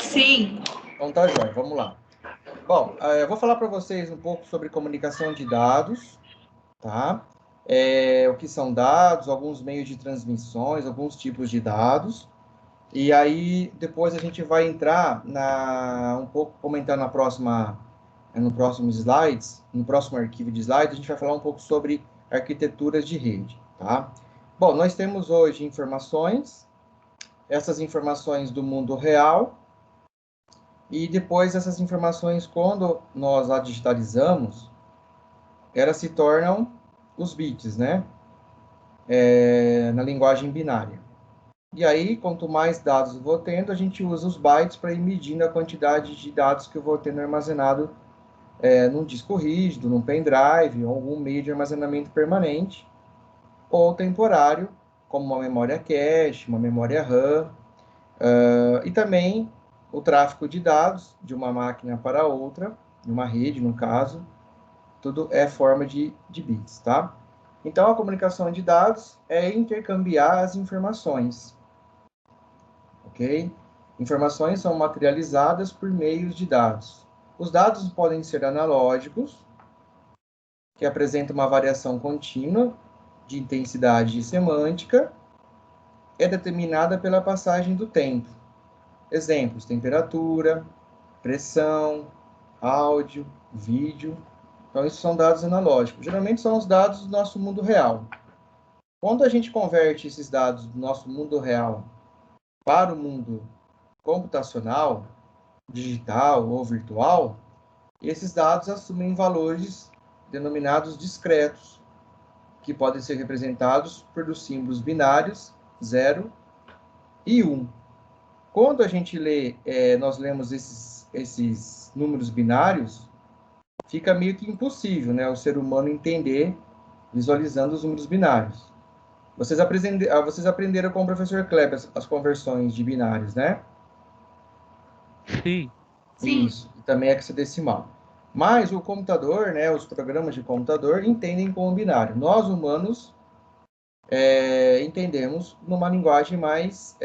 Sim. Então tá, joia, vamos lá. Bom, eu vou falar para vocês um pouco sobre comunicação de dados, tá? O que são dados, alguns meios de transmissões, alguns tipos de dados. E aí, depois a gente vai entrar um pouco, comentar no próximo slides, no próximo arquivo de slides, a gente vai falar um pouco sobre arquiteturas de rede, tá? Bom, nós temos hoje informações, essas informações do mundo real, e depois essas informações, quando nós a digitalizamos, elas se tornam os bits, né? Na linguagem binária. E aí, quanto mais dados eu vou tendo, a gente usa os bytes para ir medindo a quantidade de dados que eu vou tendo armazenado num disco rígido, num pendrive, ou algum meio de armazenamento permanente, ou temporário, como uma memória cache, uma memória RAM, e também o tráfego de dados de uma máquina para outra, de uma rede, no caso, tudo é forma de bits, tá? Então, a comunicação de dados é intercambiar as informações, ok? Informações são materializadas por meios de dados. Os dados podem ser analógicos, que apresentam uma variação contínua de intensidade semântica, é determinada pela passagem do tempo. Exemplos: temperatura, pressão, áudio, vídeo. Então, isso são dados analógicos. Geralmente são os dados do nosso mundo real. Quando a gente converte esses dados do nosso mundo real para o mundo computacional, digital ou virtual, esses dados assumem valores denominados discretos, que podem ser representados por símbolos binários 0 e 1. Quando a gente nós lemos esses números binários, fica meio que impossível, né, o ser humano entender visualizando os números binários. Vocês aprenderam com o professor Kleber as conversões de binários, né? Sim. Isso, e também hexadecimal. Mas o computador, né, os programas de computador entendem como binário. Nós, humanos, entendemos numa linguagem mais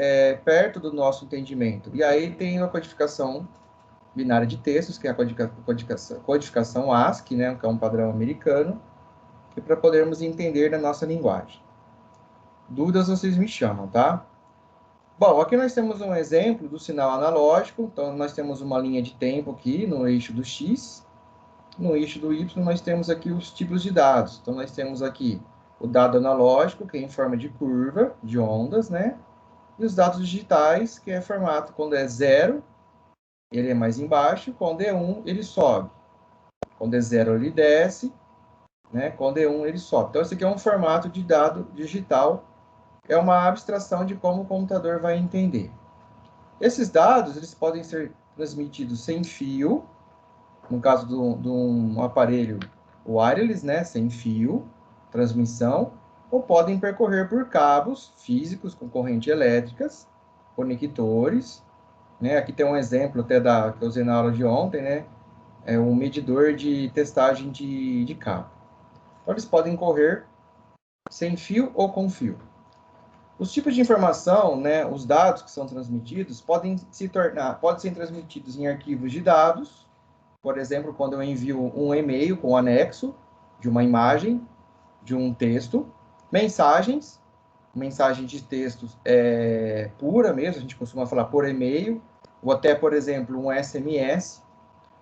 perto do nosso entendimento. E aí tem a codificação binária de textos, que é a codificação ASCII, né, que é um padrão americano, que para podermos entender na nossa linguagem. Dúvidas vocês me chamam, tá? Bom, aqui nós temos um exemplo do sinal analógico. Então, nós temos uma linha de tempo aqui no eixo do X. No eixo do Y, nós temos aqui os tipos de dados. Então, nós temos aqui o dado analógico, que é em forma de curva, de ondas, né? E os dados digitais, que é formato quando é 0, ele é mais embaixo, quando é 1, ele sobe. Quando é 0, ele desce, né? Quando é 1, ele sobe. Então, esse aqui é um formato de dado digital, é uma abstração de como o computador vai entender. Esses dados, eles podem ser transmitidos sem fio, no caso de um aparelho wireless, né, sem fio, transmissão, ou podem percorrer por cabos físicos com corrente elétricas, conectores, né? Aqui tem um exemplo até que eu usei na aula de ontem, né? É um medidor de testagem de cabo. Então, eles podem correr sem fio ou com fio. Os tipos de informação, né, os dados que são transmitidos, podem ser transmitidos em arquivos de dados. Por exemplo, quando eu envio um e-mail com anexo de uma imagem, de um texto, mensagem de texto pura mesmo, a gente costuma falar por e-mail, ou até, por exemplo, um SMS,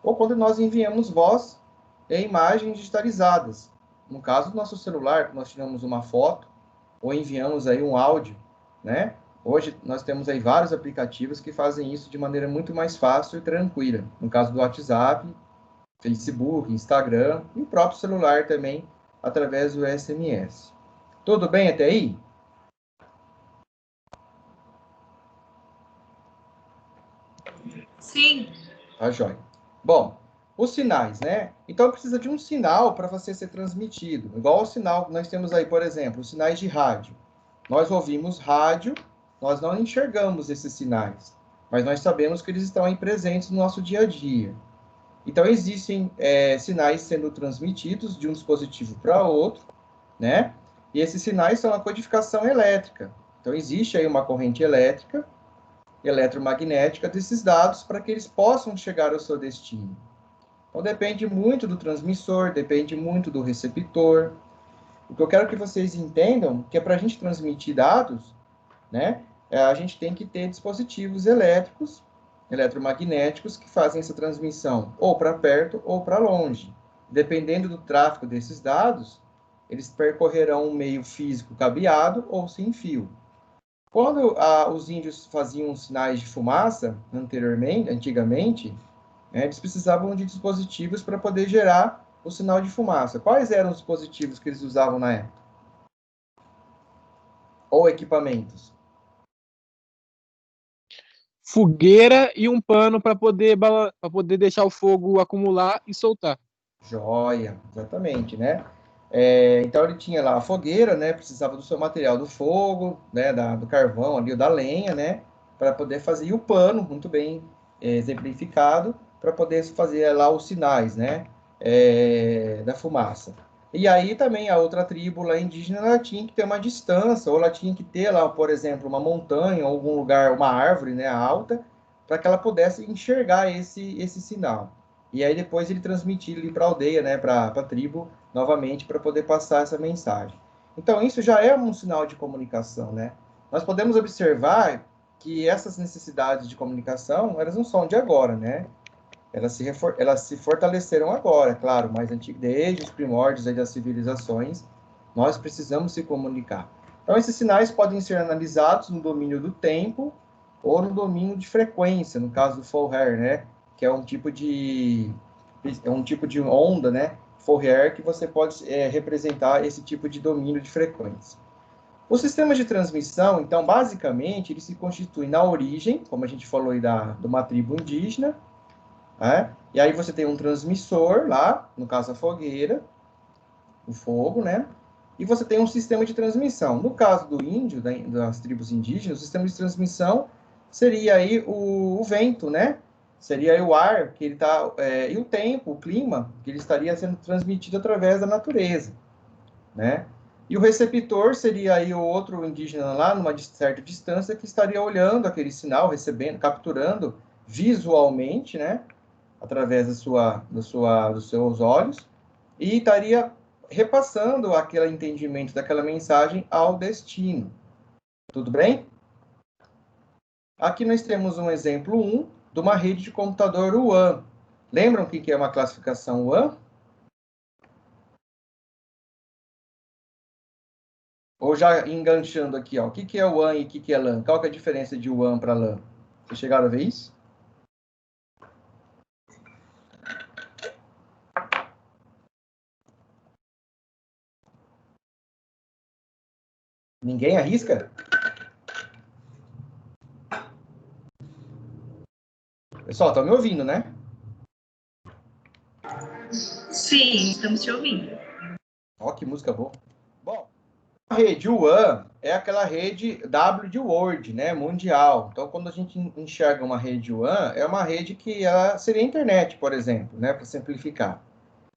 ou quando nós enviamos voz e imagens digitalizadas. No caso do nosso celular, nós tiramos uma foto, ou enviamos aí um áudio, né? Hoje nós temos aí vários aplicativos que fazem isso de maneira muito mais fácil e tranquila. No caso do WhatsApp, Facebook, Instagram e o próprio celular também, através do SMS. Tudo bem até aí? Sim. Tá joia. Bom, os sinais, né? Então precisa de um sinal para você ser transmitido. Igual o sinal que nós temos aí, por exemplo, os sinais de rádio. Nós ouvimos rádio, nós não enxergamos esses sinais, mas nós sabemos que eles estão aí presentes no nosso dia a dia. Então, existem sinais sendo transmitidos de um dispositivo para outro, né? E esses sinais são a codificação elétrica. Então, existe aí uma corrente elétrica eletromagnética desses dados para que eles possam chegar ao seu destino. Então, depende muito do transmissor, depende muito do receptor. O que eu quero que vocês entendam que é para a gente transmitir dados, né, a gente tem que ter dispositivos elétricos, eletromagnéticos, que fazem essa transmissão ou para perto ou para longe. Dependendo do tráfego desses dados, eles percorrerão um meio físico cabeado ou sem fio. Quando os índios faziam sinais de fumaça antigamente, né, eles precisavam de dispositivos para poder gerar o sinal de fumaça. Quais eram os dispositivos que eles usavam na época? Ou equipamentos? Fogueira e um pano para poder deixar o fogo acumular e soltar. Joia, exatamente, né? Então ele tinha lá a fogueira, né? Precisava do seu material do fogo, né? Do carvão ali, ou da lenha, né? Para poder fazer e o pano, muito bem exemplificado, para poder fazer lá os sinais, né? Da fumaça. E aí também a outra tribo lá indígena, ela tinha que ter uma distância, ou ela tinha que ter lá, por exemplo, uma montanha, ou algum lugar, uma árvore, né, alta, para que ela pudesse enxergar esse sinal. E aí depois ele transmitia ele para a aldeia, né, para a tribo, novamente, para poder passar essa mensagem. Então, isso já é um sinal de comunicação, né? Nós podemos observar que essas necessidades de comunicação, elas não são de agora, né? Elas se fortaleceram agora, claro, mas desde os primórdios das civilizações, nós precisamos se comunicar. Então, esses sinais podem ser analisados no domínio do tempo ou no domínio de frequência, no caso do Fourier, né? Que é um tipo de onda, né? Fourier, que você pode representar esse tipo de domínio de frequência. Os sistemas de transmissão, então, basicamente, eles se constituem na origem, como a gente falou aí de uma tribo indígena, né? E aí você tem um transmissor lá, no caso a fogueira, o fogo, né? E você tem um sistema de transmissão. No caso do índio, das tribos indígenas, o sistema de transmissão seria aí o vento, né? Seria aí o ar que ele está, e o tempo, o clima, que ele estaria sendo transmitido através da natureza, né? E o receptor seria aí o outro indígena lá, numa certa distância, que estaria olhando aquele sinal, recebendo, capturando visualmente, né? Através dos seus olhos, e estaria repassando aquele entendimento daquela mensagem ao destino. Tudo bem? Aqui nós temos um exemplo 1 de uma rede de computador WAN. Lembram o que é uma classificação WAN? Ou já enganchando aqui, ó, o que é WAN e o que é LAN? Qual que é a diferença de WAN para LAN? Vocês chegaram a ver isso? Ninguém arrisca? Pessoal, estão me ouvindo, né? Sim, estamos te ouvindo. Ó, que música boa. Bom, a rede WAN é aquela rede W de Word, né, mundial. Então, quando a gente enxerga uma rede WAN, é uma rede que ela seria a internet, por exemplo, né, para simplificar.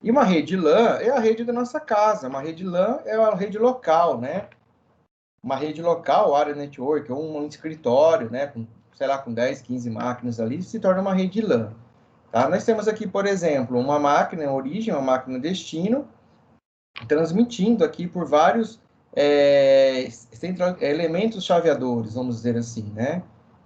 E uma rede LAN é a rede da nossa casa. Uma rede LAN é uma rede local, né? Uma rede local, área network, ou um escritório, né, com, sei lá, com 10, 15 máquinas ali, se torna uma rede LAN. Tá? Nós temos aqui, por exemplo, uma máquina origem, uma máquina destino, transmitindo aqui por vários elementos chaveadores, vamos dizer assim, né?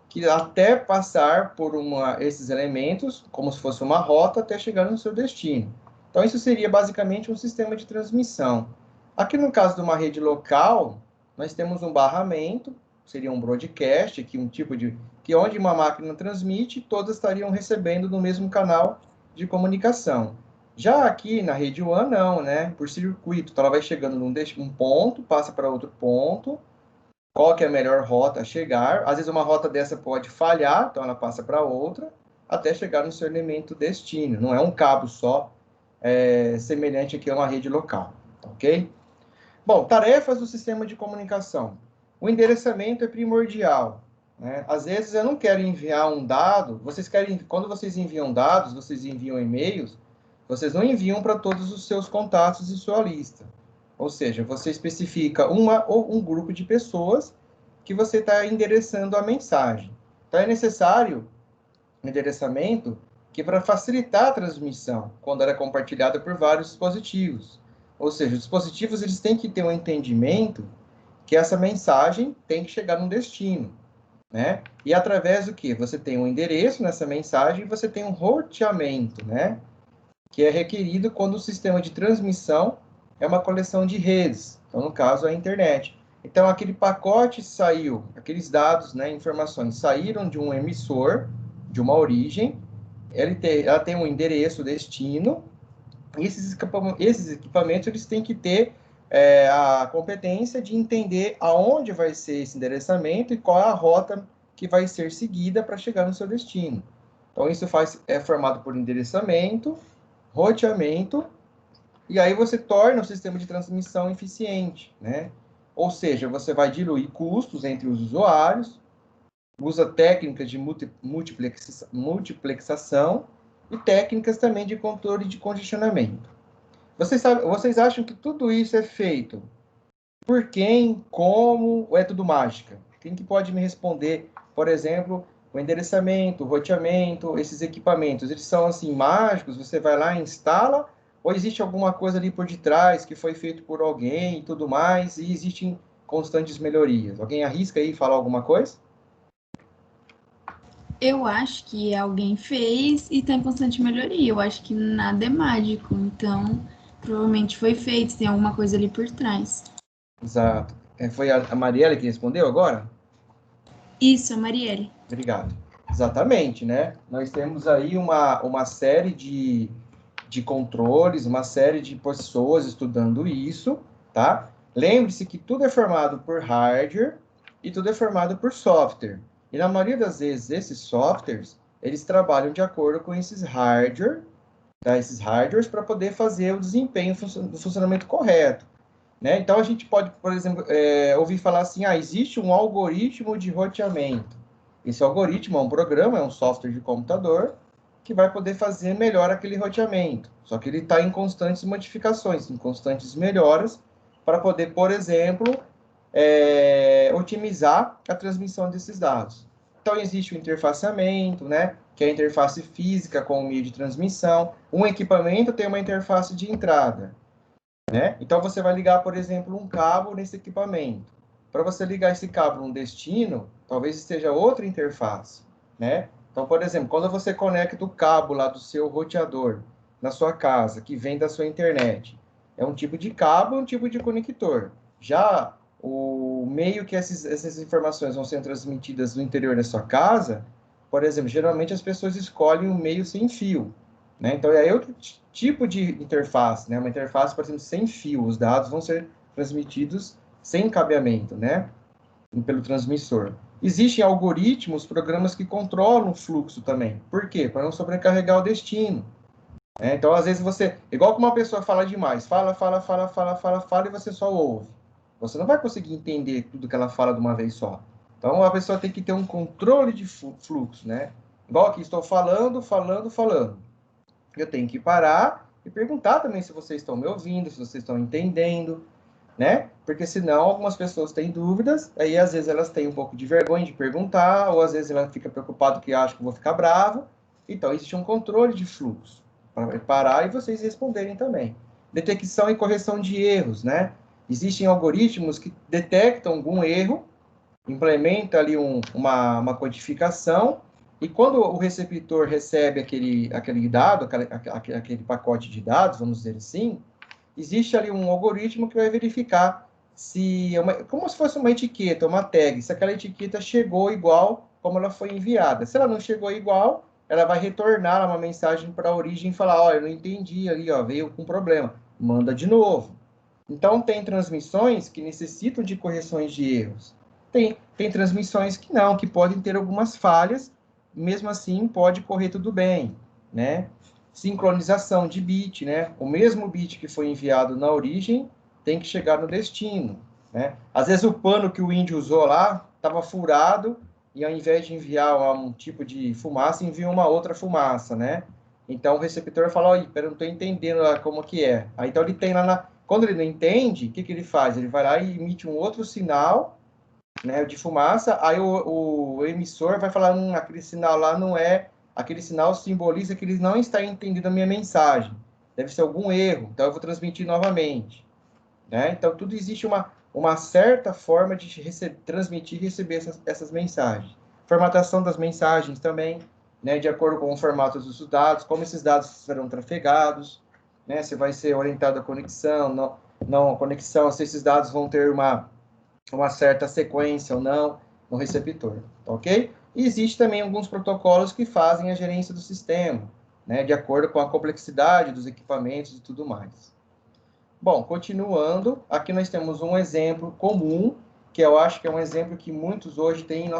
Que até passar por esses elementos, como se fosse uma rota, até chegar no seu destino. Então, isso seria basicamente um sistema de transmissão. Aqui no caso de uma rede local, nós temos um barramento, seria um broadcast, aqui um tipo de que onde uma máquina transmite, todas estariam recebendo no mesmo canal de comunicação. Já aqui na rede WAN, não, né? Por circuito. Então, ela vai chegando num ponto, passa para outro ponto. Qual que é a melhor rota a chegar? Às vezes, uma rota dessa pode falhar, então ela passa para outra, até chegar no seu elemento destino. Não é um cabo só, semelhante aqui a uma rede local, ok? Bom, tarefas do sistema de comunicação. O endereçamento é primordial, né? Às vezes, eu não quero enviar um dado. Quando vocês enviam dados, vocês enviam e-mails, vocês não enviam para todos os seus contatos e sua lista. Ou seja, você especifica uma ou um grupo de pessoas que você está endereçando a mensagem. Então, é necessário um endereçamento que para facilitar a transmissão, quando ela é compartilhada por vários dispositivos. Ou seja, os dispositivos eles têm que ter um entendimento que essa mensagem tem que chegar no destino, né? E através do que? Você tem um endereço nessa mensagem e você tem um roteamento, né? Que é requerido quando o sistema de transmissão é uma coleção de redes, então, no caso, a internet. Então, aquele pacote saiu, aqueles dados, né, informações, saíram de um emissor, de uma origem, ela tem um endereço, destino, e esses equipamentos eles têm que ter a competência de entender aonde vai ser esse endereçamento e qual é a rota que vai ser seguida para chegar no seu destino. Então, isso é formado por endereçamento, roteamento, e aí você torna o sistema de transmissão eficiente, né? Ou seja, você vai diluir custos entre os usuários, usa técnicas de multiplexação e técnicas também de controle de congestionamento. Vocês acham que tudo isso é feito por quem, como, ou é tudo mágica? Quem que pode me responder, por exemplo, o endereçamento, o roteamento, esses equipamentos, eles são assim mágicos, você vai lá e instala, ou existe alguma coisa ali por detrás que foi feito por alguém e tudo mais, e existem constantes melhorias? Alguém arrisca aí falar alguma coisa? Eu acho que alguém fez e está em constante melhoria. Eu acho que nada é mágico, então provavelmente foi feito, tem alguma coisa ali por trás. Exato. Foi a Marielle que respondeu agora? Isso, a Marielle. Obrigado. Exatamente, né? Nós temos aí uma série de controles, uma série de pessoas estudando isso, tá? Lembre-se que tudo é formado por hardware e tudo é formado por software. E na maioria das vezes, esses softwares, eles trabalham de acordo com esses hardware, tá? Esses hardwares para poder fazer o desempenho do funcionamento correto, né? Então, a gente pode, por exemplo, ouvir falar assim, existe um algoritmo de roteamento. Esse algoritmo é um programa, é um software de computador, que vai poder fazer melhor aquele roteamento. Só que ele está em constantes modificações, em constantes melhoras, para poder, por exemplo, otimizar a transmissão desses dados. Então, existe o interfaceamento, né, que é a interface física com o meio de transmissão. Um equipamento tem uma interface de entrada, né? Então, você vai ligar, por exemplo, um cabo nesse equipamento. Para você ligar esse cabo num destino, talvez esteja outra interface, né? Então, por exemplo, quando você conecta o cabo lá do seu roteador na sua casa, que vem da sua internet, é um tipo de cabo, um tipo de conector. Já o meio que essas informações vão ser transmitidas no interior da sua casa, por exemplo, geralmente as pessoas escolhem um meio sem fio, né? Então, é outro tipo de interface, né? Uma interface, por exemplo, sem fio. Os dados vão ser transmitidos sem cabeamento, né? Pelo transmissor. Existem algoritmos, programas que controlam o fluxo também. Por quê? Para não sobrecarregar o destino. Então, às vezes, igual que uma pessoa fala demais, fala, e você só ouve. Você não vai conseguir entender tudo que ela fala de uma vez só. Então, a pessoa tem que ter um controle de fluxo, né? Igual aqui, estou falando. Eu tenho que parar e perguntar também se vocês estão me ouvindo, se vocês estão entendendo, né? Porque senão algumas pessoas têm dúvidas, aí às vezes elas têm um pouco de vergonha de perguntar, ou às vezes ela fica preocupada que acha que eu vou ficar bravo. Então, existe um controle de fluxo para parar e vocês responderem também. Detecção e correção de erros, né? Existem algoritmos que detectam algum erro, implementa ali uma codificação, e quando o receptor recebe aquele dado, aquele pacote de dados, vamos dizer assim, existe ali um algoritmo que vai verificar se como se fosse uma etiqueta, uma tag, se aquela etiqueta chegou igual como ela foi enviada. Se ela não chegou igual, ela vai retornar uma mensagem para a origem e falar, eu não entendi ali, veio com problema, manda de novo. Então, tem transmissões que necessitam de correções de erros. Tem transmissões que não, que podem ter algumas falhas, mesmo assim pode correr tudo bem, né? Sincronização de bit, né? O mesmo bit que foi enviado na origem tem que chegar no destino, né? Às vezes o pano que o índio usou lá estava furado e ao invés de enviar um tipo de fumaça, envia uma outra fumaça, né? Então o receptor fala, olha, eu não estou entendendo como que é. Aí então ele tem lá quando ele não entende, o que ele faz? Ele vai lá e emite um outro sinal né, de fumaça, aí o emissor vai falar, aquele sinal lá não é, aquele sinal simboliza que ele não está entendendo a minha mensagem. Deve ser algum erro, então eu vou transmitir novamente. Né? Então, tudo existe uma certa forma de transmitir e receber essas mensagens. Formatação das mensagens também, né, de acordo com o formato dos dados, como esses dados serão trafegados, né, se vai ser orientado a conexão, não a conexão, se esses dados vão ter uma certa sequência ou não no receptor, ok? E existe também alguns protocolos que fazem a gerência do sistema, né, de acordo com a complexidade dos equipamentos e tudo mais. Bom, continuando, aqui nós temos um exemplo comum, que eu acho que é um exemplo que muitos hoje têm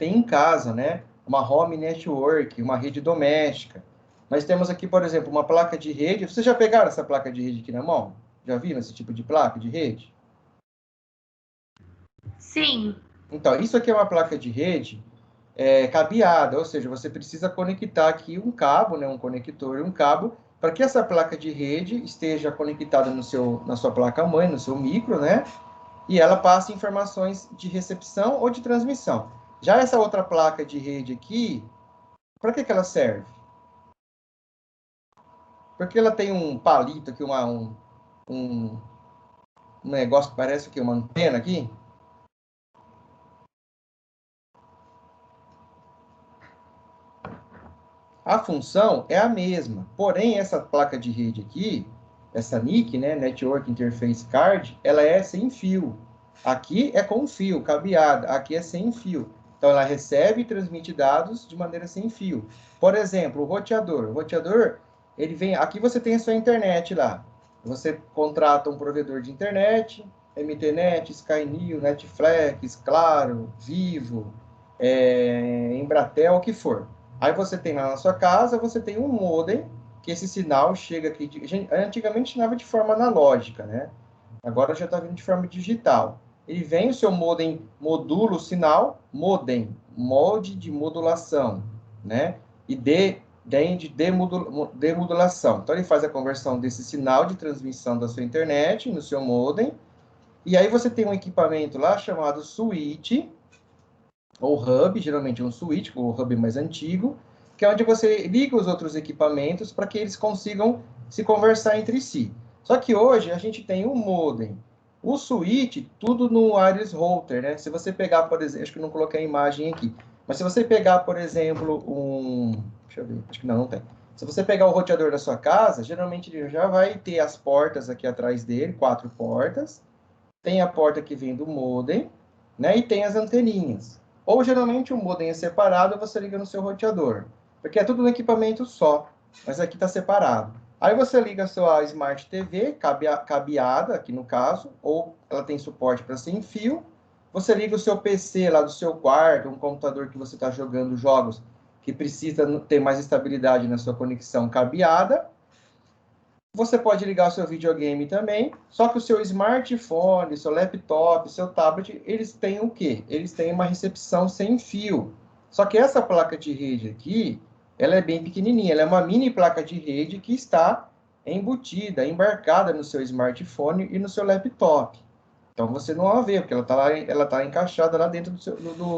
em casa, né? Uma home network, uma rede doméstica. Nós temos aqui, por exemplo, uma placa de rede. Vocês já pegaram essa placa de rede aqui na mão? Já viram esse tipo de placa de rede? Sim. Então, isso aqui é uma placa de rede cabeada, ou seja, você precisa conectar aqui um cabo, né, um conector e um cabo, para que essa placa de rede esteja conectada na sua placa-mãe, no seu micro, né, e ela passe informações de recepção ou de transmissão. Já essa outra placa de rede aqui, para que ela serve? Porque ela tem um palito aqui, um negócio que parece uma antena aqui. A função é a mesma, porém essa placa de rede aqui, essa NIC, né, Network Interface Card, ela é sem fio. Aqui é com fio, cabeada, aqui é sem fio. Então ela recebe e transmite dados de maneira sem fio. Por exemplo, o roteador. O roteador, ele vem, aqui você tem a sua internet lá. Você contrata um provedor de internet, MTNet, Skynew, Netflix, Claro, Vivo, Embratel, o que for. Aí você tem lá na sua casa, você tem um modem, que esse sinal chega aqui. Antigamente chamava de forma analógica, né? Agora já está vindo de forma digital. Ele vem, o seu modem modula o sinal, modem, molde de modulação, né? E de demodulação. Então ele faz a conversão desse sinal de transmissão da sua internet no seu modem. E aí você tem um equipamento lá chamado switch, ou hub, geralmente um switch, o hub mais antigo, que é onde você liga os outros equipamentos para que eles consigam se conversar entre si. Só que hoje a gente tem um modem, o switch, tudo no wireless router, né? Se você pegar, por exemplo, acho que eu não coloquei a imagem aqui, mas se você pegar, por exemplo, deixa eu ver, acho que não tem. Se você pegar o roteador da sua casa, geralmente ele já vai ter as portas aqui atrás dele, 4 portas, tem a porta que vem do modem, né? E tem as anteninhas. Ou geralmente o modem é separado, você liga no seu roteador. Porque é tudo no equipamento só, mas aqui está separado. Aí você liga a sua Smart TV, cabeada, aqui no caso, ou ela tem suporte para sem fio. Você liga o seu PC lá do seu quarto, um computador que você está jogando jogos que precisa ter mais estabilidade na sua conexão cabeada. Você pode ligar o seu videogame também, só que o seu smartphone, seu laptop, seu tablet, eles têm o quê? Eles têm uma recepção sem fio. Só que essa placa de rede aqui, ela é bem pequenininha, ela é uma mini placa de rede que está embutida, embarcada no seu smartphone e no seu laptop. Então você não a vê, porque ela está encaixada lá dentro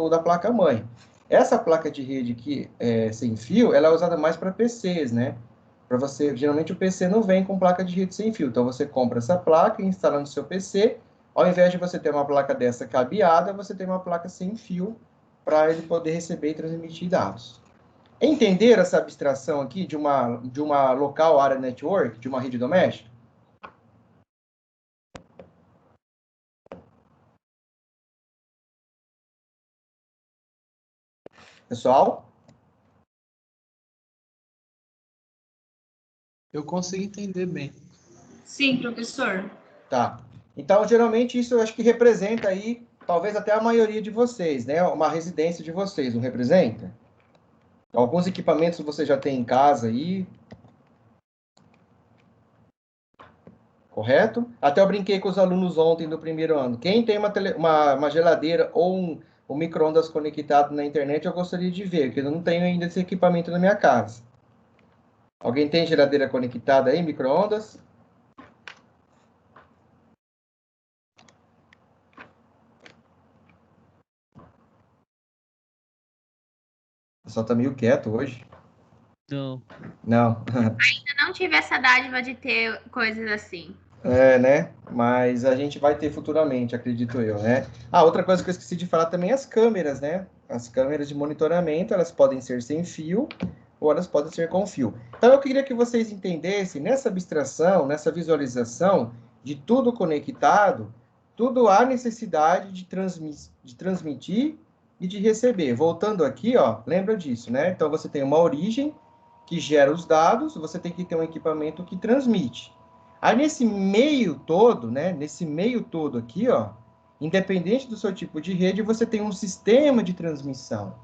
da placa-mãe. Essa placa de rede aqui, sem fio, ela é usada mais para PCs, né? Para você, geralmente o PC não vem com placa de rede sem fio, então você compra essa placa e instala no seu PC. Ao invés de você ter uma placa dessa cabeada, você tem uma placa sem fio para ele poder receber e transmitir dados. Entender essa abstração aqui de uma local area network, de uma rede doméstica? Pessoal? Eu consigo entender bem. Sim, professor. Tá. Então, geralmente, isso eu acho que representa aí, talvez até a maioria de vocês, né? Uma residência de vocês, não representa? Alguns equipamentos você já tem em casa aí, correto? Até eu brinquei com os alunos ontem do primeiro ano. Quem tem uma geladeira ou um micro-ondas conectado na internet, eu gostaria de ver, porque eu não tenho ainda esse equipamento na minha casa. Alguém tem geladeira conectada aí, micro-ondas? pessoal tá meio quieto hoje. Não. Não. Eu não tive essa dádiva de ter coisas assim. Né? Mas a gente vai ter futuramente, acredito eu, né? Outra coisa que eu esqueci de falar também é as câmeras, né? As câmeras de monitoramento, elas podem ser sem fio ou elas podem ser com fio. Então, eu queria que vocês entendessem, nessa abstração, nessa visualização de tudo conectado, tudo há necessidade de transmitir e de receber. Voltando aqui, ó, lembra disso, né? Então, você tem uma origem que gera os dados, você tem que ter um equipamento que transmite. Aí, nesse meio todo, né? Nesse meio todo aqui, ó, independente do seu tipo de rede, você tem um sistema de transmissão,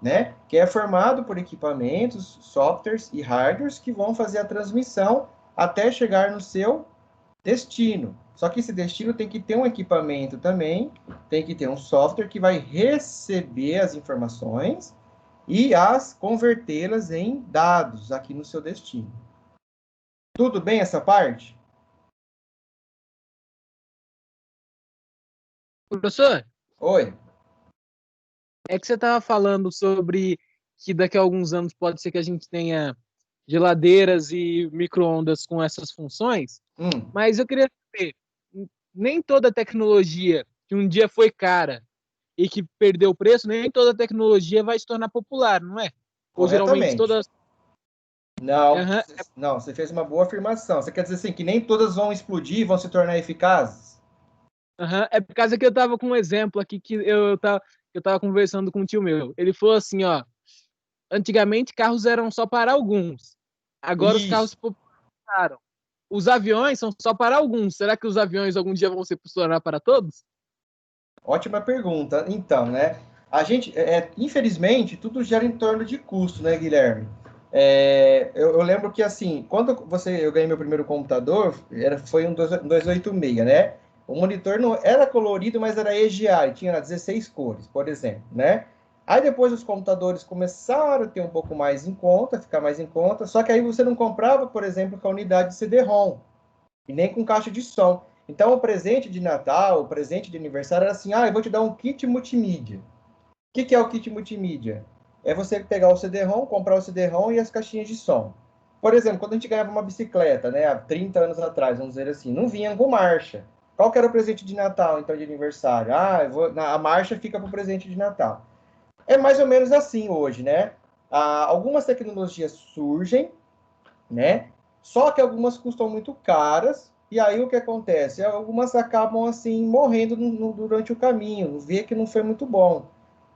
né? Que é formado por equipamentos, softwares e hardwares que vão fazer a transmissão até chegar no seu destino. Só que esse destino tem que ter um equipamento também, tem que ter um software que vai receber as informações e as convertê-las em dados aqui no seu destino. Tudo bem essa parte? Professor, Oi. é que você estava falando sobre que daqui a alguns anos pode ser que a gente tenha geladeiras e micro-ondas com essas funções, mas eu queria saber, nem toda tecnologia que um dia foi cara e que perdeu o preço, nem toda tecnologia vai se tornar popular, não é? Ou geralmente Corretamente. todas... Não, Uhum. não, você fez uma boa afirmação. Você quer dizer assim, que nem todas vão explodir, vão se tornar eficazes? Uhum. É por causa que eu tava com um exemplo aqui que eu tava conversando com um tio meu. Ele falou assim, ó, antigamente carros eram só para alguns. Agora os carros Isso. se popularizaram. Os aviões são só para alguns. Será que os aviões algum dia vão se funcionar para todos? Ótima pergunta. Então, né? A gente, infelizmente, tudo gira em torno de custo, né, Guilherme? Eu lembro que, assim, quando eu ganhei meu primeiro computador, foi um 286, né? O monitor não era colorido, mas era EGA, e tinha 16 cores, por exemplo, né? Aí depois os computadores começaram a ter um pouco mais em conta, ficar mais em conta, só que aí você não comprava, por exemplo, com a unidade de CD-ROM, e nem com caixa de som. Então, o presente de Natal, o presente de aniversário era assim, eu vou te dar um kit multimídia. O que é o kit multimídia? É você pegar o CD-ROM, comprar o CD-ROM e as caixinhas de som. Por exemplo, quando a gente ganhava uma bicicleta, né, há 30 anos atrás, vamos dizer assim, não vinha com marcha. Qual que era o presente de Natal, então, de aniversário? A marcha fica para o presente de Natal. É mais ou menos assim hoje, né? Algumas tecnologias surgem, né? Só que algumas custam muito caras, e aí o que acontece? Algumas acabam assim morrendo durante o caminho, vê que não foi muito bom.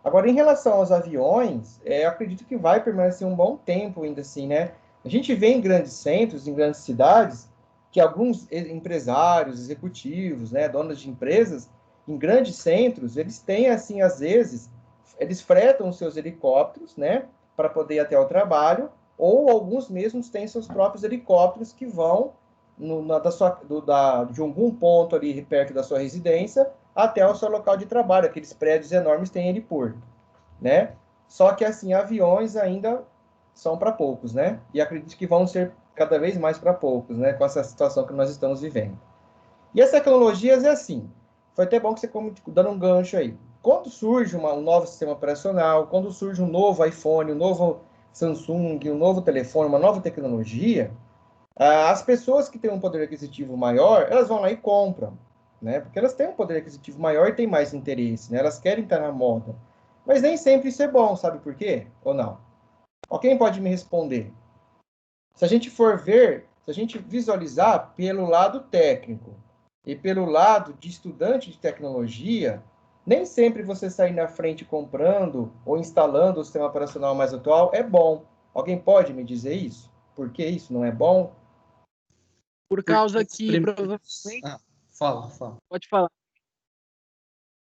Agora, em relação aos aviões, eu acredito que vai permanecer um bom tempo ainda assim, né? A gente vê em grandes centros, em grandes cidades, que alguns empresários, executivos, né, donos de empresas, em grandes centros, eles têm assim, às vezes, eles fretam os seus helicópteros, né, para poder ir até o trabalho, ou alguns mesmos têm seus próprios helicópteros que vão de algum ponto ali perto da sua residência até o seu local de trabalho. Aqueles prédios enormes têm heliporto, né? Só que, assim, aviões ainda são para poucos, né? E acredito que vão ser cada vez mais para poucos, né? Com essa situação que nós estamos vivendo. E as tecnologias é assim. Foi até bom que você dando um gancho aí. Quando surge um novo sistema operacional, quando surge um novo iPhone, um novo Samsung, um novo telefone, uma nova tecnologia, as pessoas que têm um poder aquisitivo maior, elas vão lá e compram, né? Porque elas têm um poder aquisitivo maior e têm mais interesse, né? Elas querem estar na moda. Mas nem sempre isso é bom, sabe por quê? Ou não? Quem pode me responder? Se a gente for ver, se a gente visualizar pelo lado técnico e pelo lado de estudante de tecnologia, nem sempre você sair na frente comprando ou instalando o sistema operacional mais atual é bom. Alguém pode me dizer isso? Por que isso não é bom? Por Porque causa os que primeiros... provavelmente... Fala. Pode falar.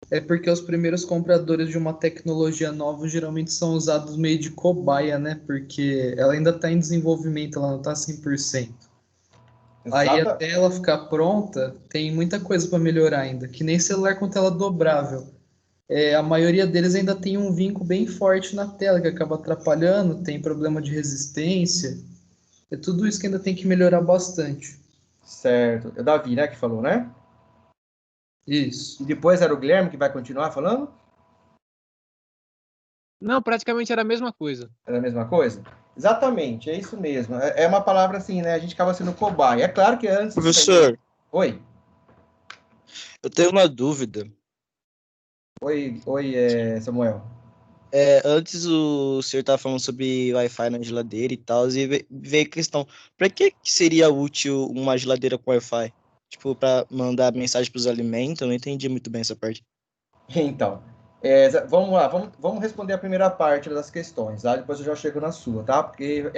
É porque os primeiros compradores de uma tecnologia nova geralmente são usados meio de cobaia, né? Porque ela ainda está em desenvolvimento, ela não está 100%. Aí Exata. até ela ficar pronta, tem muita coisa para melhorar ainda, que nem celular com tela dobrável. A maioria deles ainda tem um vinco bem forte na tela, que acaba atrapalhando, tem problema de resistência. É tudo isso que ainda tem que melhorar bastante. Certo. É o Davi, né, que falou, né? Isso. E depois era o Guilherme que vai continuar falando? Não, praticamente era a mesma coisa. Era a mesma coisa? Exatamente, é isso mesmo. É uma palavra assim, né? A gente acaba sendo cobaia. É claro que antes... Professor. Oi. Eu tenho uma dúvida. Oi, Samuel. Antes o senhor estava falando sobre Wi-Fi na geladeira e tal, e veio a questão, para que seria útil uma geladeira com Wi-Fi? Tipo, para mandar mensagem para os alimentos? Eu não entendi muito bem essa parte. Então, vamos lá, vamos responder a primeira parte das questões, tá? Depois eu já chego na sua, tá? Porque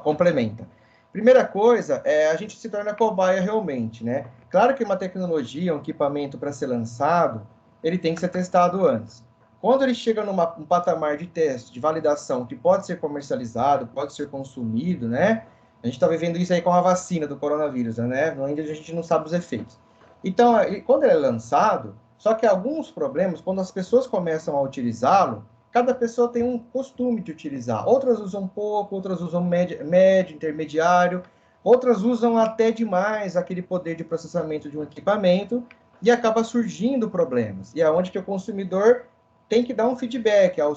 complementa. Primeira coisa, a gente se torna cobaia realmente, né? Claro que uma tecnologia, um equipamento para ser lançado, ele tem que ser testado antes. Quando ele chega num patamar de teste, de validação, que pode ser comercializado, pode ser consumido, né? A gente está vivendo isso aí com a vacina do coronavírus, né? Ainda a gente não sabe os efeitos. Então, quando ele é lançado, só que alguns problemas, quando as pessoas começam a utilizá-lo, cada pessoa tem um costume de utilizar. Outras usam pouco, outras usam médio, intermediário, outras usam até demais aquele poder de processamento de um equipamento e acaba surgindo problemas. E é onde que o consumidor tem que dar um feedback ao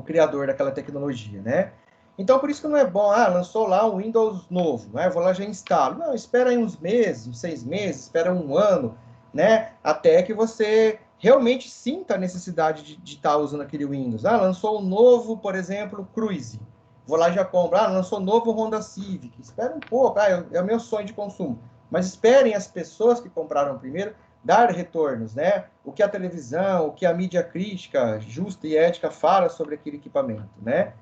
criador daquela tecnologia, né? Então, por isso que não é bom, lançou lá um Windows novo, né? Vou lá já instalo. Não, espera aí uns meses, uns 6 meses, espera um ano, né? Até que você realmente sinta a necessidade de estar usando aquele Windows. Lançou um novo, por exemplo, Cruise. Vou lá e já compro. Lançou um novo Honda Civic. Espera um pouco, é o meu sonho de consumo. Mas esperem as pessoas que compraram primeiro dar retornos, né? O que a televisão, o que a mídia crítica, justa e ética fala sobre aquele equipamento, né?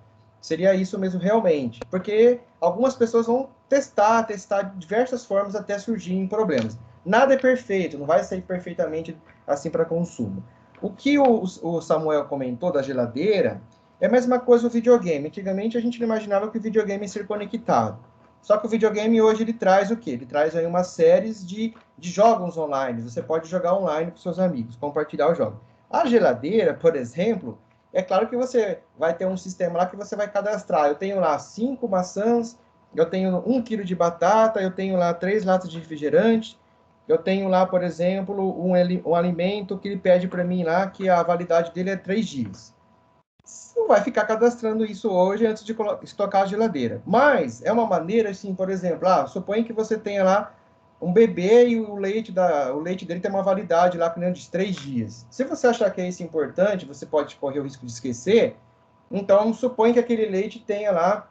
Seria isso mesmo realmente, porque algumas pessoas vão testar de diversas formas até surgirem problemas. Nada é perfeito, não vai sair perfeitamente assim para consumo. O que o Samuel comentou da geladeira é a mesma coisa do videogame. Antigamente a gente não imaginava que o videogame ia ser conectado. Só que o videogame hoje ele traz o quê? Ele traz aí uma série de jogos online. Você pode jogar online com seus amigos, compartilhar o jogo. A geladeira, por exemplo, é claro que você vai ter um sistema lá que você vai cadastrar. Eu tenho lá 5 maçãs, eu tenho 1 quilo de batata, eu tenho lá 3 latas de refrigerante, eu tenho lá, por exemplo, um alimento que ele pede para mim lá que a validade dele é 3 dias. Você não vai ficar cadastrando isso hoje antes de estocar a geladeira. Mas é uma maneira, assim, por exemplo, suponha que você tenha lá um bebê e o leite dele tem uma validade lá de 3 dias. Se você achar que é isso importante, você pode correr o risco de esquecer. Então, suponha que aquele leite tenha lá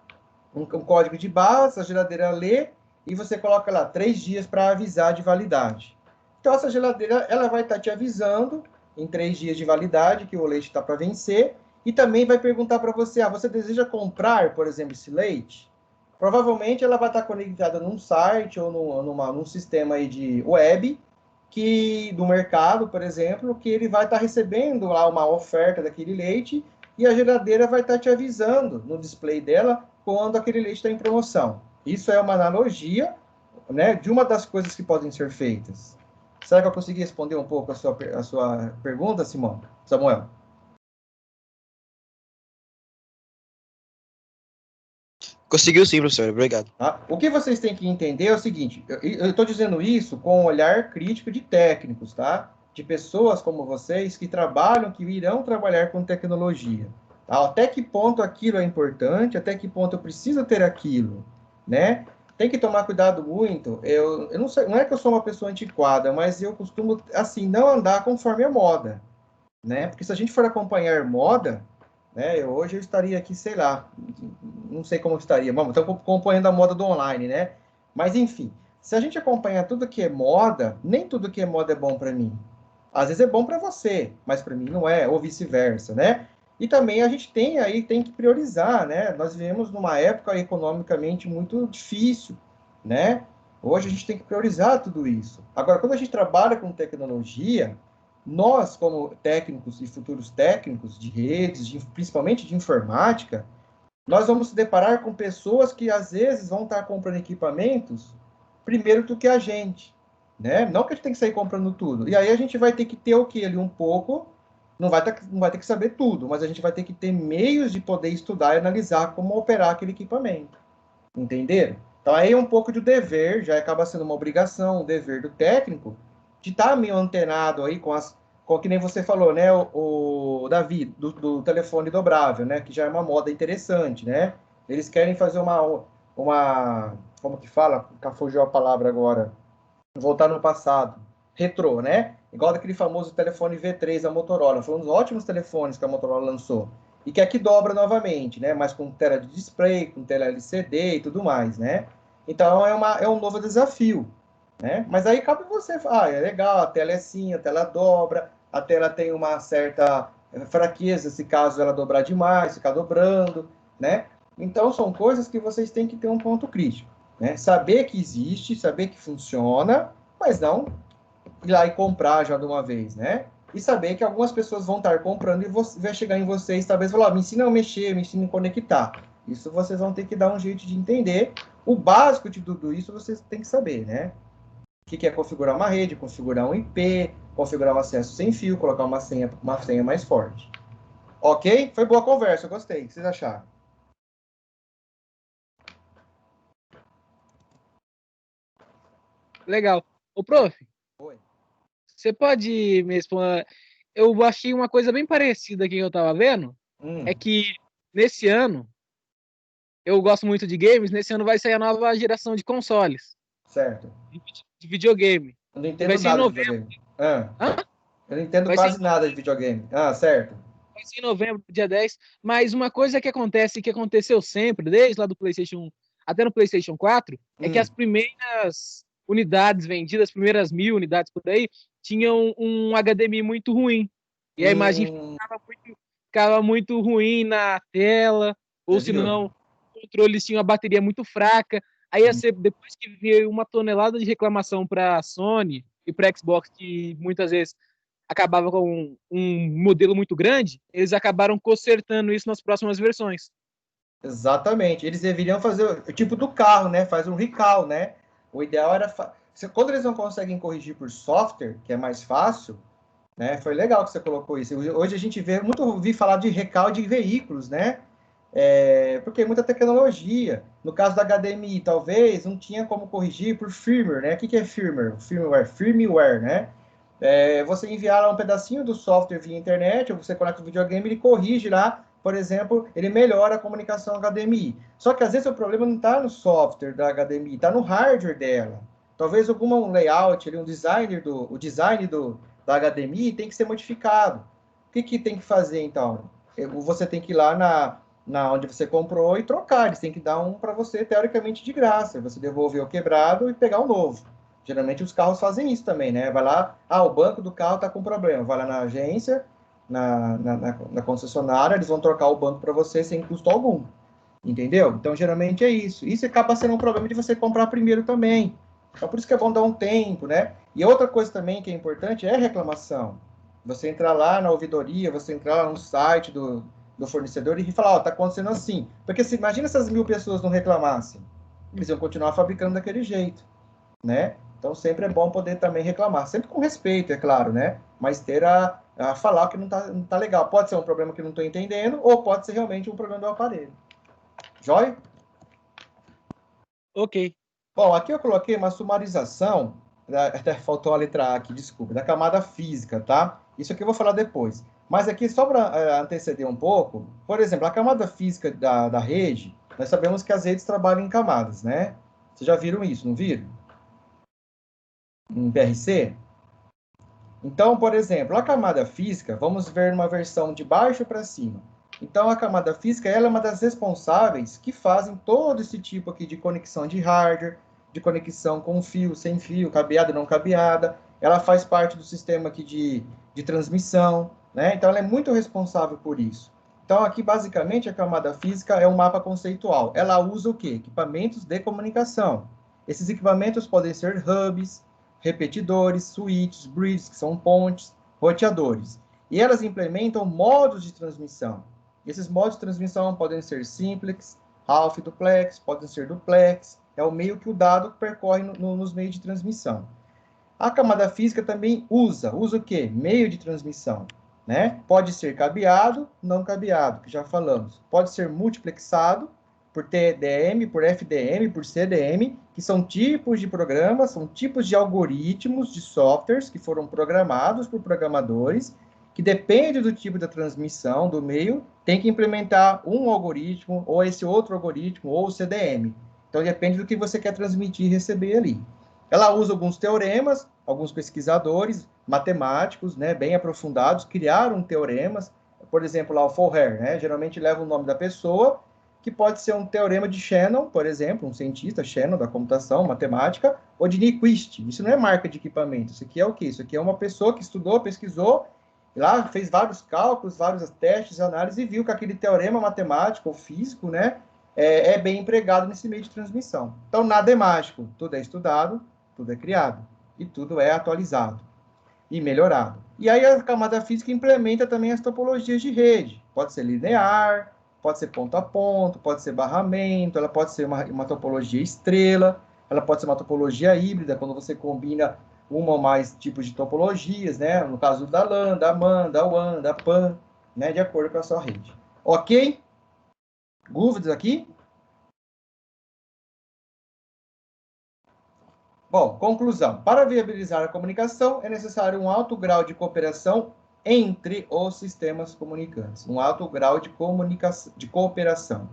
um código de barras, a geladeira lê e você coloca lá 3 dias para avisar de validade. Então, essa geladeira ela vai estar te avisando em 3 dias de validade que o leite está para vencer e também vai perguntar para você, você deseja comprar, por exemplo, esse leite? Provavelmente ela vai estar conectada num site ou num sistema aí de web do mercado, por exemplo, que ele vai estar recebendo lá uma oferta daquele leite e a geladeira vai estar te avisando no display dela quando aquele leite está em promoção. Isso é uma analogia, né, de uma das coisas que podem ser feitas. Será que eu consegui responder um pouco a sua pergunta, Samuel? Conseguiu sim, professor. Obrigado. O que vocês têm que entender é o seguinte, eu estou dizendo isso com um olhar crítico de técnicos, tá? De pessoas como vocês que trabalham, que irão trabalhar com tecnologia. Tá? Até que ponto aquilo é importante, até que ponto eu preciso ter aquilo, né? Tem que tomar cuidado muito. Eu não sei, não é que eu sou uma pessoa antiquada, mas eu costumo, assim, não andar conforme a moda, né? Porque se a gente for acompanhar moda, né? Hoje eu estaria aqui, sei lá, não sei como estaria. Vamos, estamos acompanhando a moda do online, né? Mas, enfim, se a gente acompanhar tudo que é moda, nem tudo que é moda é bom para mim. Às vezes é bom para você, mas para mim não é, ou vice-versa, né? E também a gente tem que priorizar, né? Nós vivemos numa época economicamente muito difícil, né? Hoje a gente tem que priorizar tudo isso. Agora, quando a gente trabalha com tecnologia, nós, como técnicos e futuros técnicos de redes, principalmente de informática, nós vamos se deparar com pessoas que, às vezes, vão estar comprando equipamentos primeiro do que a gente, né? Não que a gente tem que sair comprando tudo. E aí a gente vai ter que ter o quê? Ali um pouco, não vai ter que saber tudo, mas a gente vai ter que ter meios de poder estudar e analisar como operar aquele equipamento. Entenderam? Então, aí é um pouco de dever, já acaba sendo uma obrigação, um dever do técnico, de estar meio antenado aí com que nem você falou, né, Davi, do telefone dobrável, né? Que já é uma moda interessante, né? Eles querem fazer como que fala? Fugiu a palavra agora. Voltar no passado. Retrô, né? Igual daquele famoso telefone V3 da Motorola. Foi um dos ótimos telefones que a Motorola lançou. E que aqui dobra novamente, né? Mas com tela de display, com tela LCD e tudo mais, né? Então, é um novo desafio, né? Mas aí cabe você. É legal, a tela é assim, a tela dobra, a tela tem uma certa fraqueza, se caso ela dobrar demais, ficar dobrando, né? Então, são coisas que vocês têm que ter um ponto crítico, né? Saber que existe, saber que funciona, mas não ir lá e comprar já de uma vez, né? E saber que algumas pessoas vão estar comprando e vai chegar em vocês, talvez, falar, me ensina a mexer, me ensina a conectar. Isso vocês vão ter que dar um jeito de entender. O básico de tudo isso vocês têm que saber, né? O que é configurar uma rede, configurar um IP, configurar um acesso sem fio, colocar uma senha mais forte. Ok? Foi boa a conversa, eu gostei. O que vocês acharam? Legal. Ô, prof, Oi. você pode me responder? Eu achei uma coisa bem parecida aqui que eu tava vendo. É que nesse ano, eu gosto muito de games, nesse ano vai sair a nova geração de consoles. Certo. De videogame. Eu não entendo nada de videogame. Eu não entendo quase nada de videogame. Certo. Vai ser em novembro, dia 10. Mas uma coisa que acontece, que aconteceu sempre, desde lá do PlayStation 1 até no PlayStation 4, é que as primeiras unidades vendidas, as primeiras 1000 unidades por aí, tinham um HDMI muito ruim. E a imagem ficava muito ruim na tela, ou se não, os controles tinham a bateria muito fraca. Aí, depois que veio uma tonelada de reclamação para a Sony e para a Xbox, que muitas vezes acabava com um modelo muito grande, eles acabaram consertando isso nas próximas versões. Exatamente. Eles deveriam fazer o tipo do carro, né? Faz um recall, né? O ideal era... Quando eles não conseguem corrigir por software, que é mais fácil, né? Foi legal que você colocou isso. Hoje a gente ouvi falar de recall de veículos, né? Porque é muita tecnologia. No caso da HDMI, talvez não tinha como corrigir por firmware, né? O que é firmware? Firmware, né? Você enviar lá um pedacinho do software via internet, ou você conecta o videogame, ele corrige lá, por exemplo, ele melhora a comunicação HDMI. Só que às vezes o problema não está no software da HDMI, está no hardware dela. Talvez algum layout, o design da HDMI tem que ser modificado. O que tem que fazer, então? Você tem que ir lá na onde você comprou e trocar. Eles têm que dar um para você, teoricamente, de graça. Você devolver o quebrado e pegar o novo. Geralmente os carros fazem isso também, né? Vai lá, o banco do carro está com problema. Vai lá na agência, na concessionária, eles vão trocar o banco para você sem custo algum. Entendeu? Então, geralmente é isso. Isso acaba sendo um problema de você comprar primeiro também. Então, por isso que é bom dar um tempo, né? E outra coisa também que é importante é reclamação. Você entrar lá na ouvidoria, você entrar lá no site do fornecedor e falar, tá acontecendo assim. Porque imagina se as 1000 pessoas não reclamassem. Eles iam continuar fabricando daquele jeito, né? Então, sempre é bom poder também reclamar. Sempre com respeito, é claro, né? Mas ter a falar que não tá legal. Pode ser um problema que não estou entendendo, ou pode ser realmente um problema do aparelho. Joia? Ok. Bom, aqui eu coloquei uma sumarização, até faltou a letra A aqui, desculpa, da camada física, tá? Isso aqui eu vou falar depois. Mas aqui, só para anteceder um pouco, por exemplo, a camada física da rede, nós sabemos que as redes trabalham em camadas, né? Vocês já viram isso, não viram? Em PRC? Então, por exemplo, a camada física, vamos ver uma versão de baixo para cima. Então, a camada física ela é uma das responsáveis que fazem todo esse tipo aqui de conexão de hardware, de conexão com fio, sem fio, cabeada, não cabeada. Ela faz parte do sistema aqui de transmissão, né? Então, ela é muito responsável por isso. Então, aqui, basicamente, a camada física é um mapa conceitual. Ela usa o quê? Equipamentos de comunicação. Esses equipamentos podem ser hubs, repetidores, switches, bridges, que são pontes, roteadores. E elas implementam modos de transmissão. Esses modos de transmissão podem ser simplex, half duplex, podem ser duplex. É o meio que o dado percorre nos meios de transmissão. A camada física também usa o quê? Meio de transmissão, né? Pode ser cabeado, não cabeado, que já falamos. Pode ser multiplexado, por TDM, por FDM, por CDM, que são tipos de programas, são tipos de algoritmos, de softwares que foram programados por programadores que depende do tipo da transmissão, do meio, tem que implementar um algoritmo, ou esse outro algoritmo, ou o CDM. Então, depende do que você quer transmitir e receber ali. Ela usa alguns teoremas, alguns pesquisadores matemáticos, né, bem aprofundados, criaram teoremas. Por exemplo, lá o Fourier, né, geralmente leva o nome da pessoa, que pode ser um teorema de Shannon, por exemplo, um cientista, Shannon, da computação, matemática, ou de Nyquist. Isso não é marca de equipamento. Isso aqui é o quê? Isso aqui é uma pessoa que estudou, pesquisou, lá fez vários cálculos, vários testes, análises, e viu que aquele teorema matemático ou físico, né, é bem empregado nesse meio de transmissão. Então, nada é mágico. Tudo é estudado, tudo é criado, e tudo é atualizado e melhorado. E aí a camada física implementa também as topologias de rede. Pode ser linear, pode ser ponto a ponto, pode ser barramento, ela pode ser uma topologia estrela, ela pode ser uma topologia híbrida, quando você combina uma ou mais tipos de topologias, né? No caso da LAN, da MAN, da WAN, da PAN, né? De acordo com a sua rede. Ok? Dúvidas aqui? Bom, conclusão. Para viabilizar a comunicação, é necessário um alto grau de cooperação entre os sistemas comunicantes. Um alto grau de cooperação.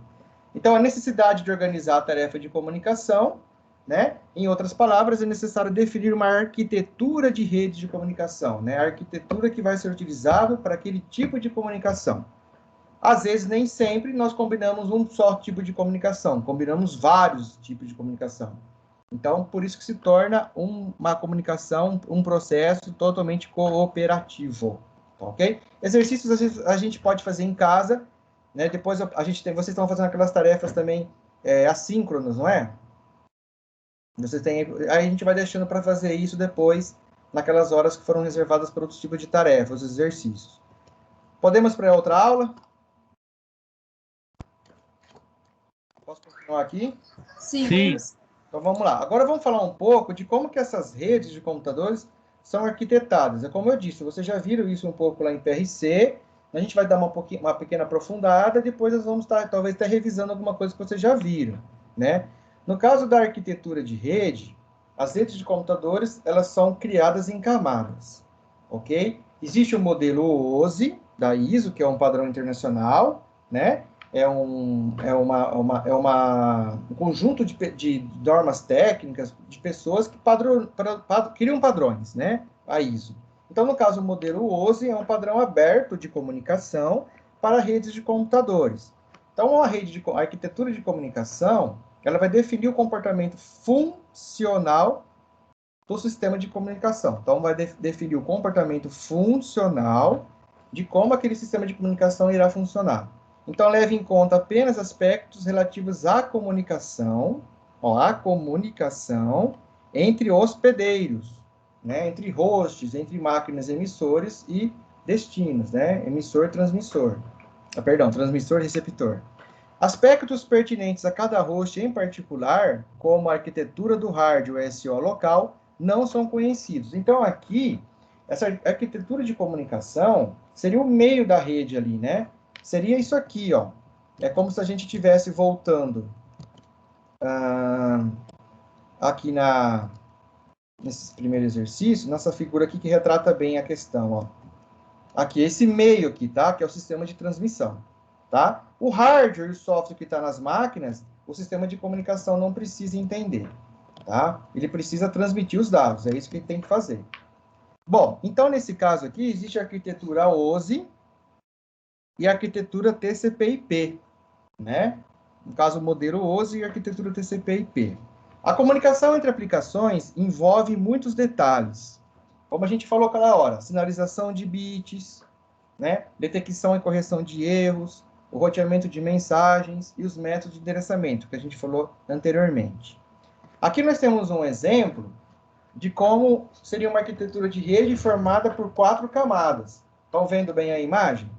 Então, a necessidade de organizar a tarefa de comunicação, né? Em outras palavras, é necessário definir uma arquitetura de rede de comunicação, né? A arquitetura que vai ser utilizada para aquele tipo de comunicação. Às vezes, nem sempre, nós combinamos um só tipo de comunicação. Combinamos vários tipos de comunicação. Então, por isso que se torna uma comunicação, um processo totalmente cooperativo, ok? Exercícios a gente pode fazer em casa, né? Depois vocês estão fazendo aquelas tarefas também assíncronas, não é? Aí a gente vai deixando para fazer isso depois, naquelas horas que foram reservadas para outros tipos de tarefas, os exercícios. Podemos para outra aula? Posso continuar aqui? Sim. Então, vamos lá. Agora, vamos falar um pouco de como que essas redes de computadores são arquitetadas. É como eu disse, vocês já viram isso um pouco lá em PRC. A gente vai dar uma pequena aprofundada, depois nós vamos talvez estar revisando alguma coisa que vocês já viram, né? No caso da arquitetura de rede, as redes de computadores, elas são criadas em camadas, ok? Existe o modelo OSI, da ISO, que é um padrão internacional, né? É um conjunto de normas técnicas de pessoas que criam padrões, né? A ISO. Então, no caso, o modelo OSI é um padrão aberto de comunicação para redes de computadores. Então, a arquitetura de comunicação, ela vai definir o comportamento funcional do sistema de comunicação. Então, vai definir o comportamento funcional de como aquele sistema de comunicação irá funcionar. Então, leve em conta apenas aspectos relativos à comunicação, entre hospedeiros, né? Entre hosts, entre máquinas emissores e destinos, né? Emissor, transmissor. Transmissor, receptor. Aspectos pertinentes a cada host em particular, como a arquitetura do hardware SO local, não são conhecidos. Então, aqui, essa arquitetura de comunicação seria o meio da rede ali, né? Seria isso aqui, ó. É como se a gente estivesse voltando aqui nesse primeiro exercício, nessa figura aqui que retrata bem a questão, ó. Aqui, esse meio aqui, tá? Que é o sistema de transmissão, tá? O hardware e o software que está nas máquinas, o sistema de comunicação não precisa entender, tá? Ele precisa transmitir os dados, é isso que ele tem que fazer. Bom, então, nesse caso aqui, existe a arquitetura OSI, e a arquitetura TCP/IP, né? No caso, o modelo OSI e a arquitetura TCP/IP. A comunicação entre aplicações envolve muitos detalhes. Como a gente falou aquela hora, sinalização de bits, né? Detecção e correção de erros, o roteamento de mensagens e os métodos de endereçamento, que a gente falou anteriormente. Aqui nós temos um exemplo de como seria uma arquitetura de rede formada por 4 camadas. Estão vendo bem a imagem?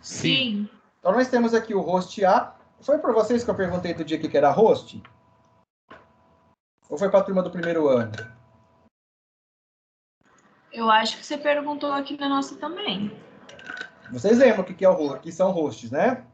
Sim. Então, nós temos aqui o host A. Foi para vocês que eu perguntei do dia que era host? Ou foi para a turma do primeiro ano? Eu acho que você perguntou aqui na nossa também. Vocês lembram o que é o que são hosts, né?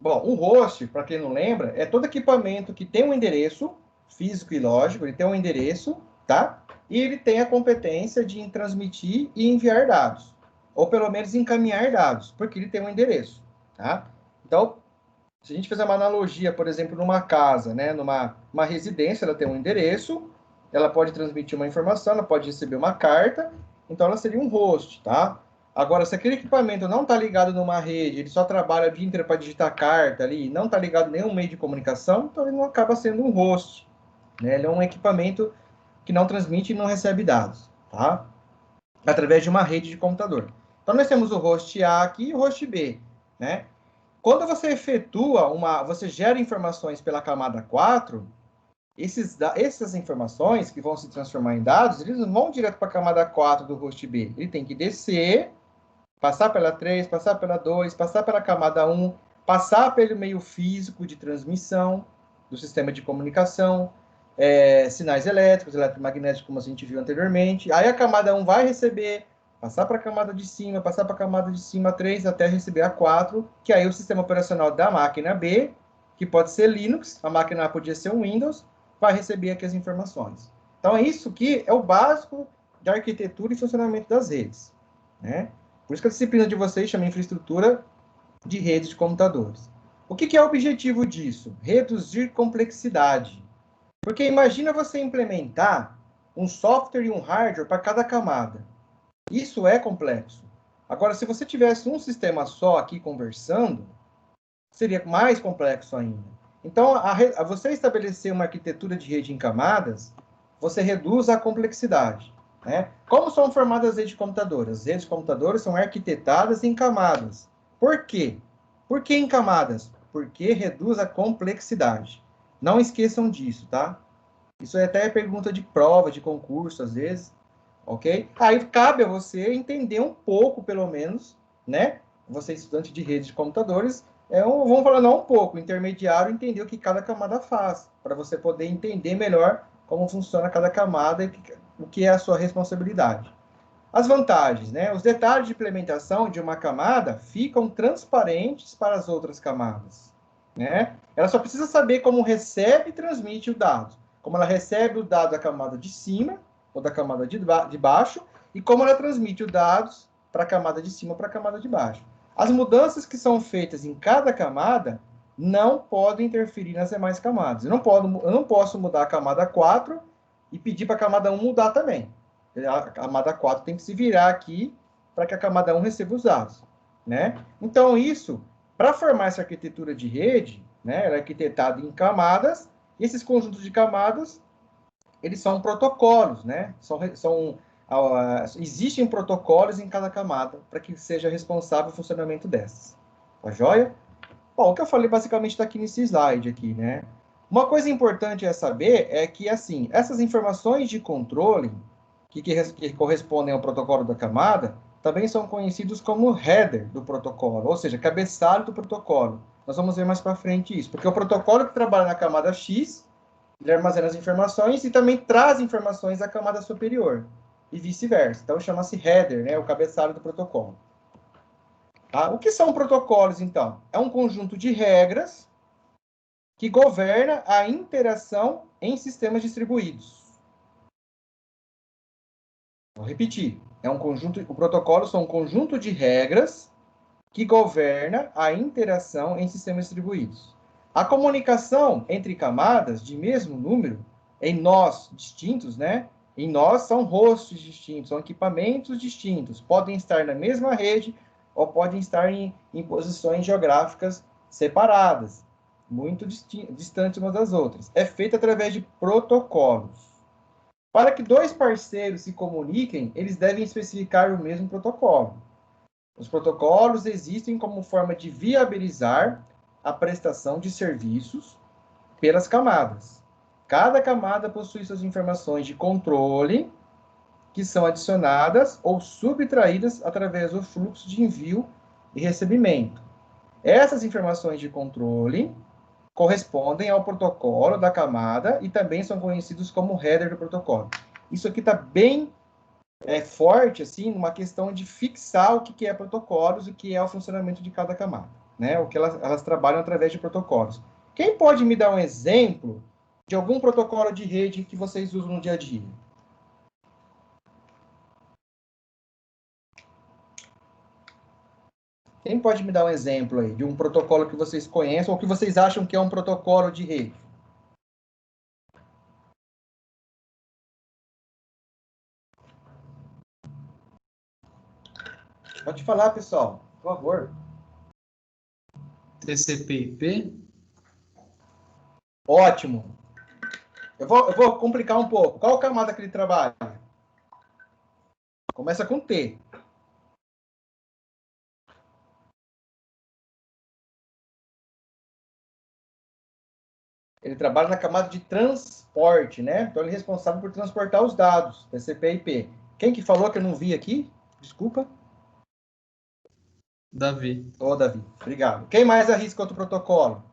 Bom, o host, para quem não lembra, é todo equipamento que tem um endereço físico e lógico, ele tem um endereço, tá? E ele tem a competência de transmitir e enviar dados, ou pelo menos encaminhar dados, porque ele tem um endereço, tá? Então, se a gente fizer uma analogia, por exemplo, numa casa, né, uma residência, ela tem um endereço, ela pode transmitir uma informação, ela pode receber uma carta, então ela seria um host, tá? Agora, se aquele equipamento não está ligado numa rede, ele só trabalha o dia inteiro para digitar carta ali, não está ligado em nenhum meio de comunicação, então ele não acaba sendo um host, né? Ele é um equipamento que não transmite e não recebe dados, tá? Através de uma rede de computador. Então, nós temos o host A aqui e o host B, né? Quando você efetua você gera informações pela camada 4, essas informações que vão se transformar em dados, eles não vão direto para a camada 4 do host B. Ele tem que descer, passar pela 3, passar pela 2, passar pela camada 1, passar pelo meio físico de transmissão do sistema de comunicação, sinais elétricos, eletromagnéticos, como a gente viu anteriormente. Aí a camada 1 vai receber, passar para a camada de cima, passar para a camada de cima 3, até receber a 4, que aí o sistema operacional da máquina B, que pode ser Linux, a máquina A podia ser um Windows, vai receber aqui as informações. Então, isso aqui é o básico da arquitetura e funcionamento das redes, né? Por isso que a disciplina de vocês chama infraestrutura de redes de computadores. O que é o objetivo disso? Reduzir complexidade. Porque imagina você implementar um software e um hardware para cada camada. Isso é complexo. Agora, se você tivesse um sistema só aqui conversando, seria mais complexo ainda. Então, a você estabelecer uma arquitetura de rede em camadas, você reduz a complexidade, né? Como são formadas as redes de computadores? As redes de computadores são arquitetadas em camadas. Por quê? Por que em camadas? Porque reduz a complexidade. Não esqueçam disso, tá? Isso é até pergunta de prova, de concurso, às vezes, ok? Aí cabe a você entender um pouco, pelo menos, né? Você, estudante de redes de computadores, vamos falar não um pouco, intermediário, entender o que cada camada faz, para você poder entender melhor como funciona cada camada e o que é a sua responsabilidade. As vantagens, né? Os detalhes de implementação de uma camada ficam transparentes para as outras camadas, né? Ela só precisa saber como recebe e transmite o dado. Como ela recebe o dado da camada de cima ou da camada de baixo e como ela transmite os dados para a camada de cima ou para a camada de baixo. As mudanças que são feitas em cada camada não podem interferir nas demais camadas. Eu não posso mudar a camada 4 e pedir para a camada 1 mudar também. A camada 4 tem que se virar aqui para que a camada 1 receba os dados, né? Então, para formar essa arquitetura de rede, né, ela é arquitetada em camadas, e esses conjuntos de camadas, eles são protocolos, né? Existem protocolos em cada camada para que seja responsável o funcionamento dessas. Tá joia? Bom, o que eu falei basicamente está aqui nesse slide aqui, né? Uma coisa importante a saber é que, assim, essas informações de controle que correspondem ao protocolo da camada também são conhecidos como header do protocolo, ou seja, cabeçalho do protocolo. Nós vamos ver mais para frente isso, porque o protocolo que trabalha na camada X, ele armazena as informações e também traz informações à camada superior, e vice-versa. Então, chama-se header, né, o cabeçalho do protocolo. Tá? O que são protocolos, então? É um conjunto de regras que governa a interação em sistemas distribuídos. Vou repetir. O protocolo são um conjunto de regras que governa a interação em sistemas distribuídos. A comunicação entre camadas de mesmo número, em nós distintos, né? Em nós são hosts distintos, são equipamentos distintos, podem estar na mesma rede ou podem estar em posições geográficas separadas, muito distantes umas das outras. É feito através de protocolos. Para que dois parceiros se comuniquem, eles devem especificar o mesmo protocolo. Os protocolos existem como forma de viabilizar a prestação de serviços pelas camadas. Cada camada possui suas informações de controle, que são adicionadas ou subtraídas através do fluxo de envio e recebimento. Essas informações de controle correspondem ao protocolo da camada e também são conhecidos como header do protocolo. Isso aqui está bem forte, assim, numa questão de fixar o que é protocolos e o que é o funcionamento de cada camada. né? O que elas trabalham através de protocolos. Quem pode me dar um exemplo de algum protocolo de rede que vocês usam no dia a dia? Quem pode me dar um exemplo aí de um protocolo que vocês conhecem ou que vocês acham que é um protocolo de rede? Pode falar, pessoal, por favor. TCP/IP. Ótimo. Eu vou complicar um pouco. Qual camada que ele trabalha? Começa com T. Ele trabalha na camada de transporte, né? Então, ele é responsável por transportar os dados, TCP/IP. Quem que falou que eu não vi aqui? Desculpa. Davi. Ô, Davi, obrigado. Quem mais arrisca outro protocolo?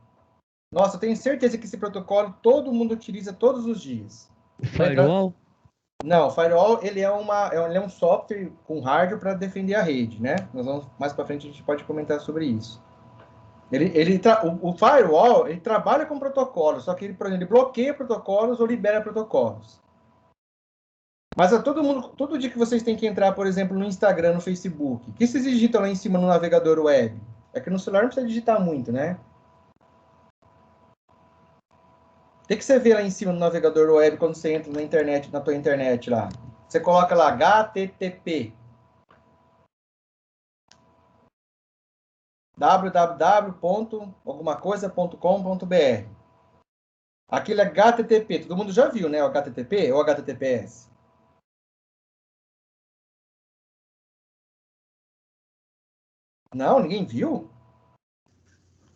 Nossa, eu tenho certeza que esse protocolo todo mundo utiliza todos os dias. Firewall? Não, o Firewall ele é um software com hardware para defender a rede, né? Nós vamos mais para frente, a gente pode comentar sobre isso. O Firewall ele trabalha com protocolos, só que ele, por exemplo, ele bloqueia protocolos ou libera protocolos. Mas todo dia que vocês têm que entrar, por exemplo, no Instagram, no Facebook, o que vocês digitam lá em cima no navegador web? É que no celular não precisa digitar muito, né? O que você vê lá em cima no navegador web quando você entra na internet, na tua internet lá? Você coloca lá HTTP. www.algumacoisa.com.br. Aquilo é HTTP. Todo mundo já viu, né? O HTTP ou HTTPS? Não, ninguém viu?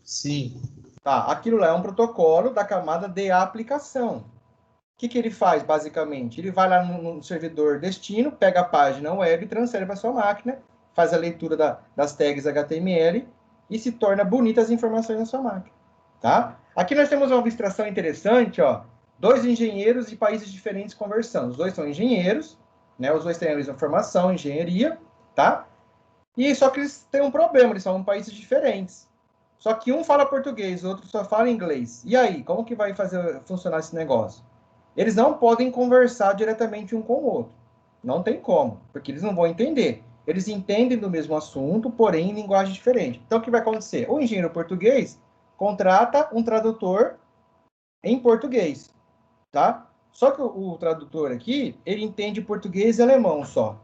Sim. Tá, aquilo lá é um protocolo da camada de aplicação. O que ele faz, basicamente? Ele vai lá no servidor destino, pega a página web, transfere para sua máquina, faz a leitura das tags HTML e se torna bonitas as informações na sua máquina. Tá? Aqui nós temos uma abstração interessante, ó. 2 engenheiros de países diferentes conversando. Os dois são engenheiros, né? Os dois têm a mesma formação, engenharia, tá? E só que eles têm um problema, eles são em países diferentes. Só que um fala português, o outro só fala inglês. E aí, como que vai fazer funcionar esse negócio? Eles não podem conversar diretamente um com o outro. Não tem como, porque eles não vão entender. Eles entendem do mesmo assunto, porém em linguagem diferente. Então, o que vai acontecer? O engenheiro português contrata um tradutor em português, tá? Só que o tradutor aqui, ele entende português e alemão só.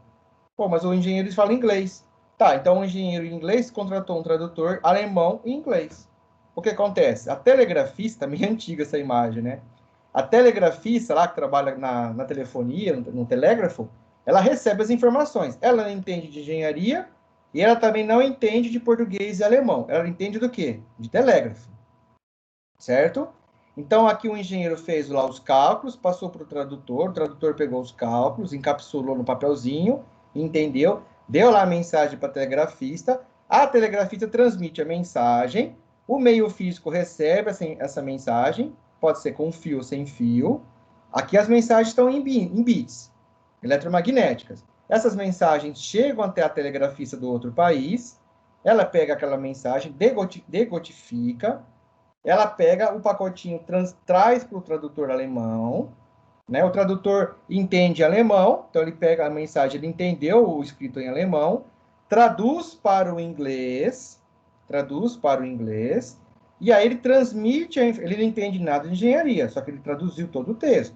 Pô, mas o engenheiro fala inglês. Tá, então o engenheiro em inglês contratou um tradutor alemão e inglês. O que acontece? A telegrafista, meio antiga essa imagem, né? A telegrafista lá que trabalha na telefonia, no telégrafo, ela recebe as informações. Ela não entende de engenharia e ela também não entende de português e alemão. Ela entende do quê? De telégrafo. Certo? Então, aqui o engenheiro fez lá os cálculos, passou para o tradutor pegou os cálculos, encapsulou no papelzinho, entendeu? Deu lá a mensagem para a telegrafista transmite a mensagem, o meio físico recebe essa mensagem, pode ser com fio ou sem fio. Aqui as mensagens estão em bits eletromagnéticas. Essas mensagens chegam até a telegrafista do outro país, ela pega aquela mensagem, degotifica, ela pega o pacotinho, traz para o tradutor alemão, né? O tradutor entende alemão, então ele pega a mensagem, ele entendeu o escrito em alemão, traduz para o inglês, e aí ele transmite, ele não entende nada de engenharia, só que ele traduziu todo o texto,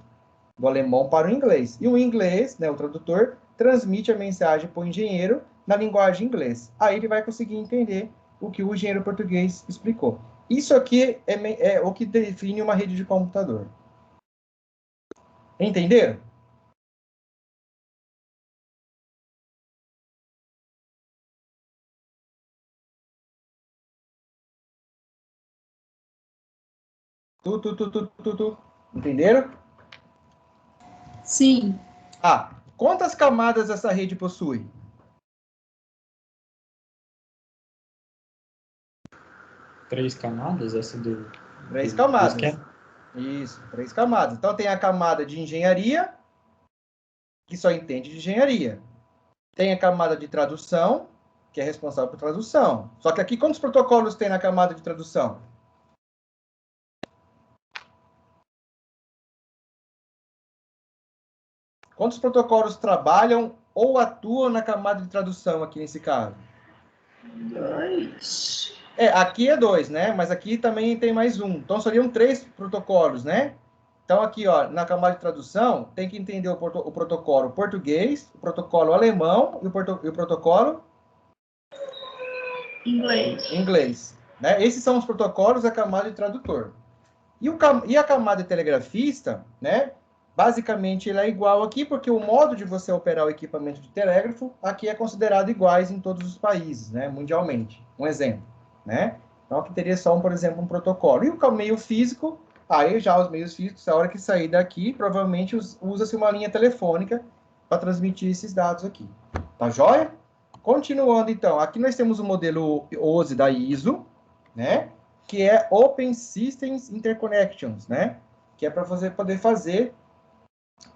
do alemão para o inglês. E o inglês, né, o tradutor, transmite a mensagem para o engenheiro na linguagem inglês. Aí ele vai conseguir entender o que o engenheiro português explicou. Isso aqui é o que define uma rede de computador. Entenderam? Entenderam? Sim. Quantas camadas essa rede possui? 3 camadas, essa do... 3 camadas. Esquema? Isso, 3 camadas. Então, tem a camada de engenharia, que só entende de engenharia. Tem a camada de tradução, que é responsável por tradução. Só que aqui, quantos protocolos tem na camada de tradução? Quantos protocolos trabalham ou atuam na camada de tradução aqui nesse caso? 2. Aqui é 2, né? Mas aqui também tem mais um. Então, seriam 3 protocolos, né? Então, aqui, ó, na camada de tradução, tem que entender o protocolo português, o protocolo alemão e o protocolo inglês, né? Esses são os protocolos da camada de tradutor. E a camada de telegrafista, né? Basicamente, ele é igual aqui, porque o modo de você operar o equipamento de telégrafo aqui é considerado iguais em todos os países, né? Mundialmente. Um exemplo, né? Então, aqui teria só, por exemplo, um protocolo. E o meio físico, aí já os meios físicos, a hora que sair daqui, provavelmente usa-se uma linha telefônica para transmitir esses dados aqui. Tá joia? Continuando, então, aqui nós temos o modelo OSI da ISO, né? Que é Open Systems Interconnections, né? Que é para você poder fazer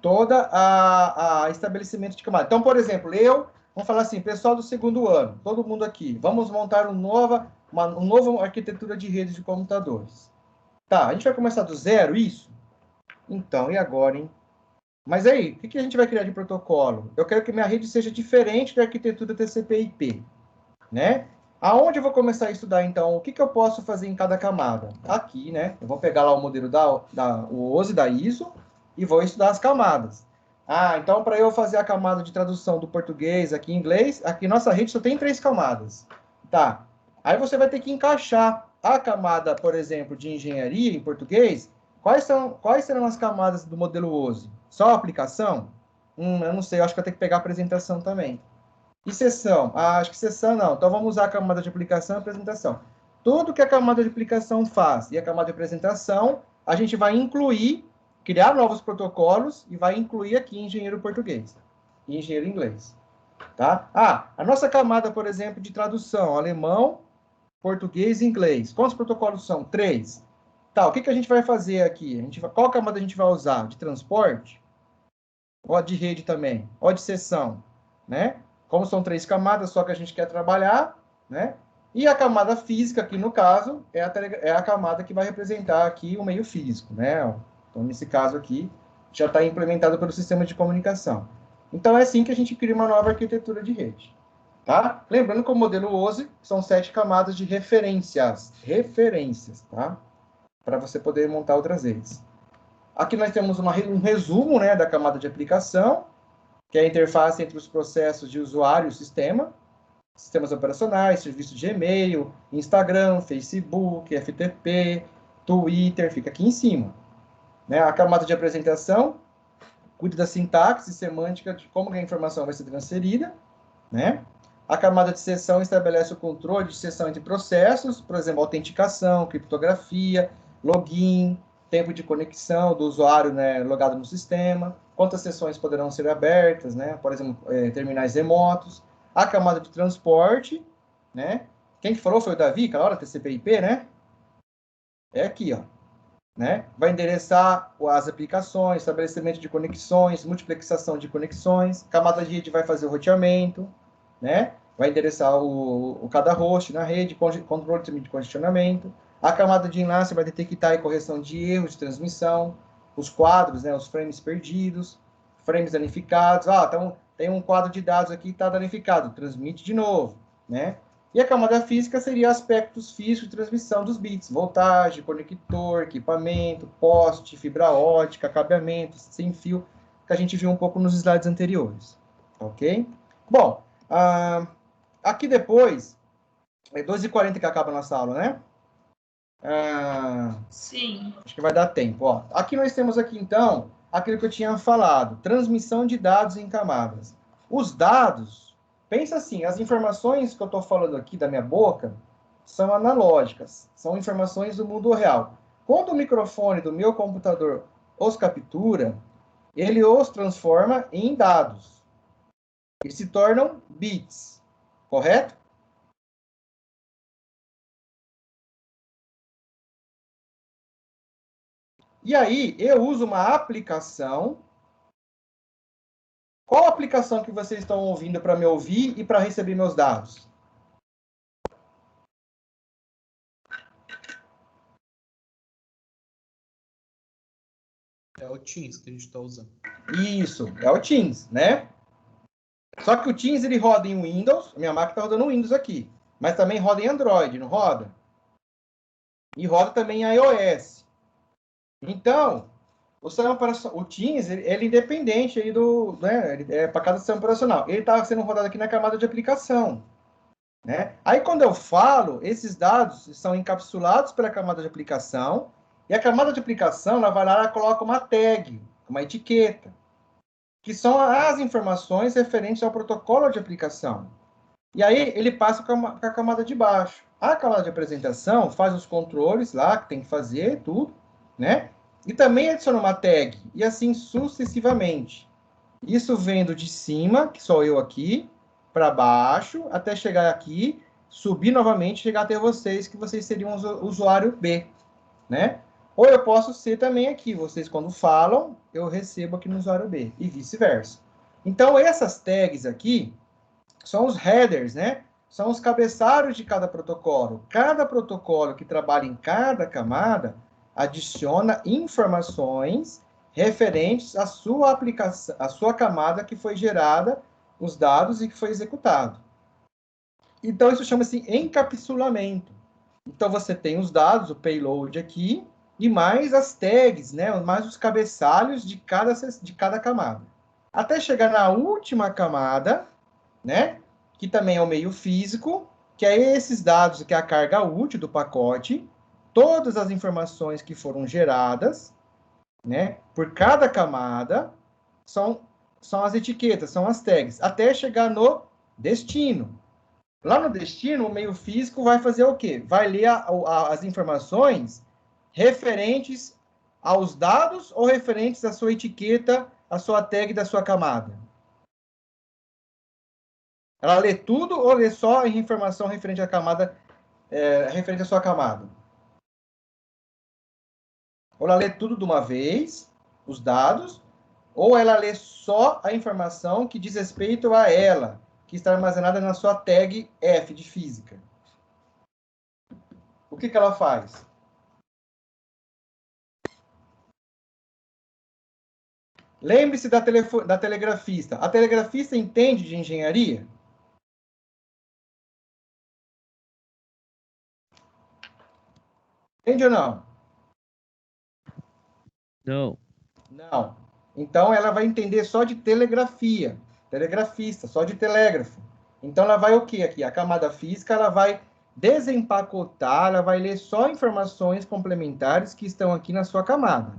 toda a estabelecimento de camada. Então, por exemplo, vamos falar assim, pessoal do segundo ano, todo mundo aqui, vamos montar uma nova arquitetura de redes de computadores. Tá, a gente vai começar do zero, isso? Então, e agora, hein? Mas aí, o que a gente vai criar de protocolo? Eu quero que minha rede seja diferente da arquitetura TCP/IP, né? Aonde eu vou começar a estudar, então, o que eu posso fazer em cada camada? Aqui, né? Eu vou pegar lá o modelo o OSI da ISO e vou estudar as camadas. Então, para eu fazer a camada de tradução do português aqui em inglês, aqui nossa rede só tem 3 camadas. Tá. Aí você vai ter que encaixar a camada, por exemplo, de engenharia em português. Quais serão as camadas do modelo OSI? Só a aplicação? Eu não sei, eu acho que eu tenho que pegar a apresentação também. E seção? Acho que seção não. Então, vamos usar a camada de aplicação e apresentação. Tudo que a camada de aplicação faz e a camada de apresentação, a gente vai criar novos protocolos e vai incluir aqui engenheiro português e engenheiro inglês. Tá? A nossa camada, por exemplo, de tradução, alemão, português e inglês. Quantos protocolos são? 3. Tá, o que a gente vai fazer aqui? Qual camada a gente vai usar? De transporte? Ou de rede também? Ou de seção? Né? Como são 3 camadas, só que a gente quer trabalhar, né? E a camada física, aqui no caso, é a camada que vai representar aqui o meio físico, né? Então, nesse caso aqui, já está implementado pelo sistema de comunicação. Então, é assim que a gente cria uma nova arquitetura de rede. Tá? Lembrando que o modelo OSI são 7 camadas de referências, tá? Para você poder montar outras redes. Aqui nós temos um resumo, né, da camada de aplicação, que é a interface entre os processos de usuário e o sistema, sistemas operacionais, serviços de e-mail, Instagram, Facebook, FTP, Twitter, fica aqui em cima. Né? A camada de apresentação cuida da sintaxe e semântica de como a informação vai ser transferida, né? A camada de sessão estabelece o controle de sessão entre processos, por exemplo, autenticação, criptografia, login, tempo de conexão do usuário, né, logado no sistema, quantas sessões poderão ser abertas, né, por exemplo, terminais remotos. A camada de transporte, né, quem que falou foi o Davi, aquela hora, TCP/IP, né? É aqui, ó. Né? Vai endereçar as aplicações, estabelecimento de conexões, multiplexação de conexões. Camada de rede vai fazer o roteamento, né? Vai endereçar cada host na rede, controle de congestionamento. A camada de enlace vai detectar a correção de erros de transmissão, os quadros, né? Os frames perdidos, frames danificados. Então tem um quadro de dados aqui que está danificado, transmite de novo, né? E a camada física seria aspectos físicos de transmissão dos bits, voltagem, conector, equipamento, poste, fibra ótica, cabeamento, sem fio, que a gente viu um pouco nos slides anteriores, ok? Bom, aqui depois, é 2h40 que acaba a nossa aula, né? Sim. Acho que vai dar tempo, ó. Aqui nós temos aqui, então, aquilo que eu tinha falado, transmissão de dados em camadas. Os dados... Pensa assim, as informações que eu estou falando aqui da minha boca são analógicas, são informações do mundo real. Quando o microfone do meu computador os captura, ele os transforma em dados. E se tornam bits, correto? E aí, eu uso uma aplicação. Qual aplicação que vocês estão ouvindo para me ouvir e para receber meus dados? É o Teams que a gente está usando. Isso, é o Teams, né? Só que o Teams, ele roda em Windows, minha máquina está rodando Windows aqui, mas também roda em Android, não roda? E roda também em iOS. Então, o Teams, ele é independente aí né? Ele é para cada sistema operacional. Ele está sendo rodado aqui na camada de aplicação, né? Aí, quando eu falo, esses dados são encapsulados pela camada de aplicação, e a camada de aplicação, ela vai lá, ela coloca uma tag, uma etiqueta, que são as informações referentes ao protocolo de aplicação. E aí, ele passa com a camada de baixo. A camada de apresentação faz os controles lá, que tem que fazer, tudo, né? E também adiciona uma tag, e assim sucessivamente. Isso vendo de cima, que sou eu aqui, para baixo, até chegar aqui, subir novamente, chegar até vocês, que vocês seriam o usuário B, né? Ou eu posso ser também aqui, vocês quando falam, eu recebo aqui no usuário B, e vice-versa. Então, essas tags aqui são os headers, né? São os cabeçalhos de cada protocolo. Cada protocolo que trabalha em cada camada adiciona informações referentes à sua aplicação, à sua camada que foi gerada, os dados e que foi executado. Então, isso chama-se encapsulamento. Então, você tem os dados, o payload aqui, e mais as tags, né? Mais os cabeçalhos de cada camada. Até chegar na última camada, né? Que também é o meio físico, que é esses dados, que é a carga útil do pacote, todas as informações que foram geradas, né, por cada camada, são as etiquetas, são as tags, até chegar no destino. Lá no destino, o meio físico vai fazer o quê? Vai ler as informações referentes aos dados ou referentes à sua etiqueta, à sua tag da sua camada? Ela lê tudo ou lê só a informação referente à camada, referente à sua camada? Ou ela lê tudo de uma vez, os dados, ou ela lê só a informação que diz respeito a ela, que está armazenada na sua tag F de física. O que ela faz? Lembre-se da telegrafista. A telegrafista entende de engenharia? Entende ou não? Não. Não. Então, ela vai entender só de telegrafia. Telegrafista, só de telégrafo. Então, ela vai o quê aqui? A camada física, ela vai desempacotar, ela vai ler só informações complementares que estão aqui na sua camada.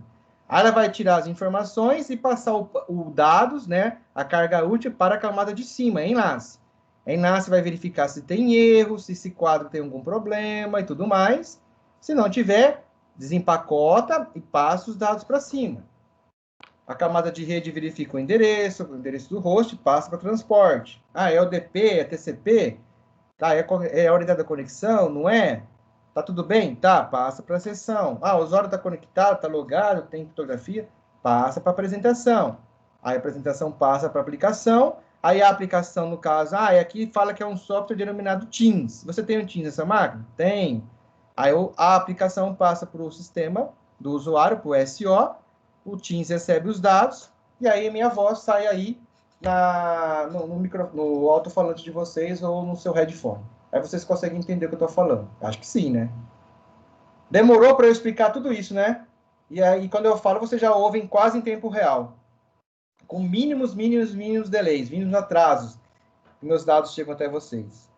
Aí ela vai tirar as informações e passar o dados, né, a carga útil, para a camada de cima, enlace. Enlace vai verificar se tem erro, se esse quadro tem algum problema e tudo mais. Se não tiver, desempacota e passa os dados para cima. A camada de rede verifica o endereço do host, passa para transporte. Ah, é ODP, é TCP? Tá, é a unidade da conexão, não é? Tá tudo bem? Tá, passa para a sessão. Ah, o usuário está conectado, está logado, tem fotografia, passa para a apresentação. Aí a apresentação passa para a aplicação. Aí a aplicação, no caso, aqui fala que é um software denominado Teams. Você tem um Teams nessa máquina? Tem. Aí a aplicação passa para o sistema do usuário, para o SO. O Teams recebe os dados, e aí a minha voz sai aí no alto-falante de vocês ou no seu headphone. Aí vocês conseguem entender o que eu estou falando. Acho que sim, né? Demorou para eu explicar tudo isso, né? E aí, quando eu falo, vocês já ouvem quase em tempo real. Com mínimos delays, mínimos atrasos, que meus dados chegam até vocês.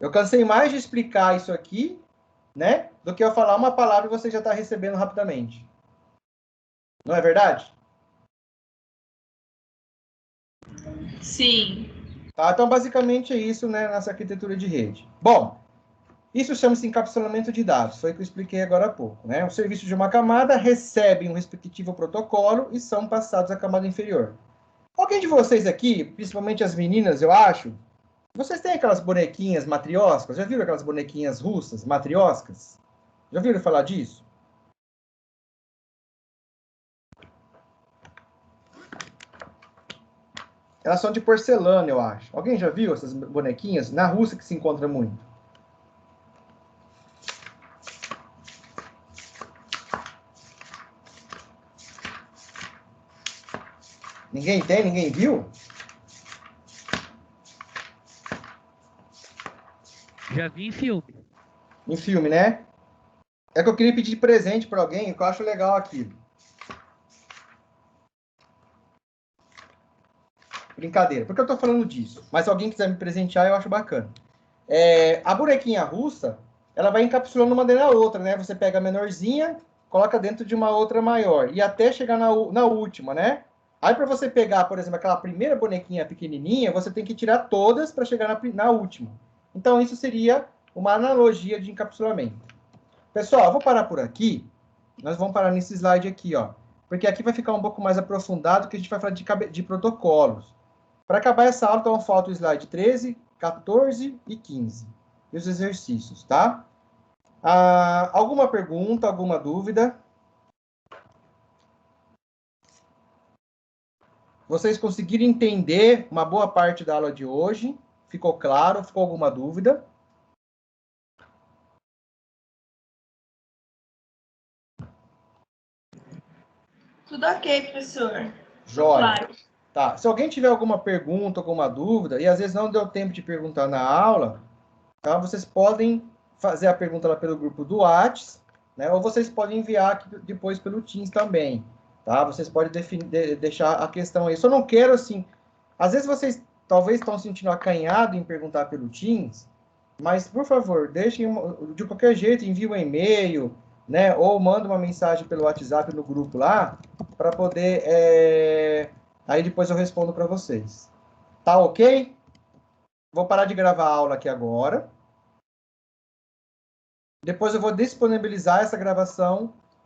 Eu cansei mais de explicar isso aqui, né? Do que eu falar uma palavra e você já está recebendo rapidamente. Não é verdade? Sim. Tá? Então, basicamente é isso, né, nessa arquitetura de rede. Bom, isso chama-se encapsulamento de dados, foi o que eu expliquei agora há pouco. Né? O serviço de uma camada recebe um respectivo protocolo e são passados à camada inferior. Alguém de vocês aqui, principalmente as meninas, eu acho, vocês têm aquelas bonequinhas matrioscas? Já viram aquelas bonequinhas russas, matrioscas? Já viram falar disso? Elas são de porcelana, eu acho. Alguém já viu essas bonequinhas? Na Rússia que se encontra muito. Ninguém tem? Ninguém viu? Já vi em filme. Em filme, né? É que eu queria pedir de presente para alguém, que eu acho legal aquilo. Brincadeira. Por que eu tô falando disso? Mas se alguém quiser me presentear, eu acho bacana. A bonequinha russa, ela vai encapsulando uma dentro da outra, né? Você pega a menorzinha, coloca dentro de uma outra maior. E até chegar na última, né? Aí, para você pegar, por exemplo, aquela primeira bonequinha pequenininha, você tem que tirar todas para chegar na última. Então, isso seria uma analogia de encapsulamento. Pessoal, eu vou parar por aqui. Nós vamos parar nesse slide aqui, ó. Porque aqui vai ficar um pouco mais aprofundado, que a gente vai falar de protocolos. Para acabar essa aula, então, falta o slide 13, 14 e 15. E os exercícios, tá? Alguma pergunta, alguma dúvida? Vocês conseguiram entender uma boa parte da aula de hoje? Ficou claro? Ficou alguma dúvida? Tudo ok, professor. Jóia. Claro. Tá. Se alguém tiver alguma pergunta, alguma dúvida, e às vezes não deu tempo de perguntar na aula, tá? Vocês podem fazer a pergunta lá pelo grupo do Whats, né? Ou vocês podem enviar aqui depois pelo Teams também, tá? Vocês podem deixar a questão aí. Só não quero, assim... Às vezes vocês talvez estão sentindo acanhado em perguntar pelo Teams, mas, por favor, deixem de qualquer jeito, envie um e-mail, né? Ou manda uma mensagem pelo WhatsApp no grupo lá, para poder... Aí depois eu respondo para vocês. Tá ok? Vou parar de gravar a aula aqui agora. Depois eu vou disponibilizar essa gravação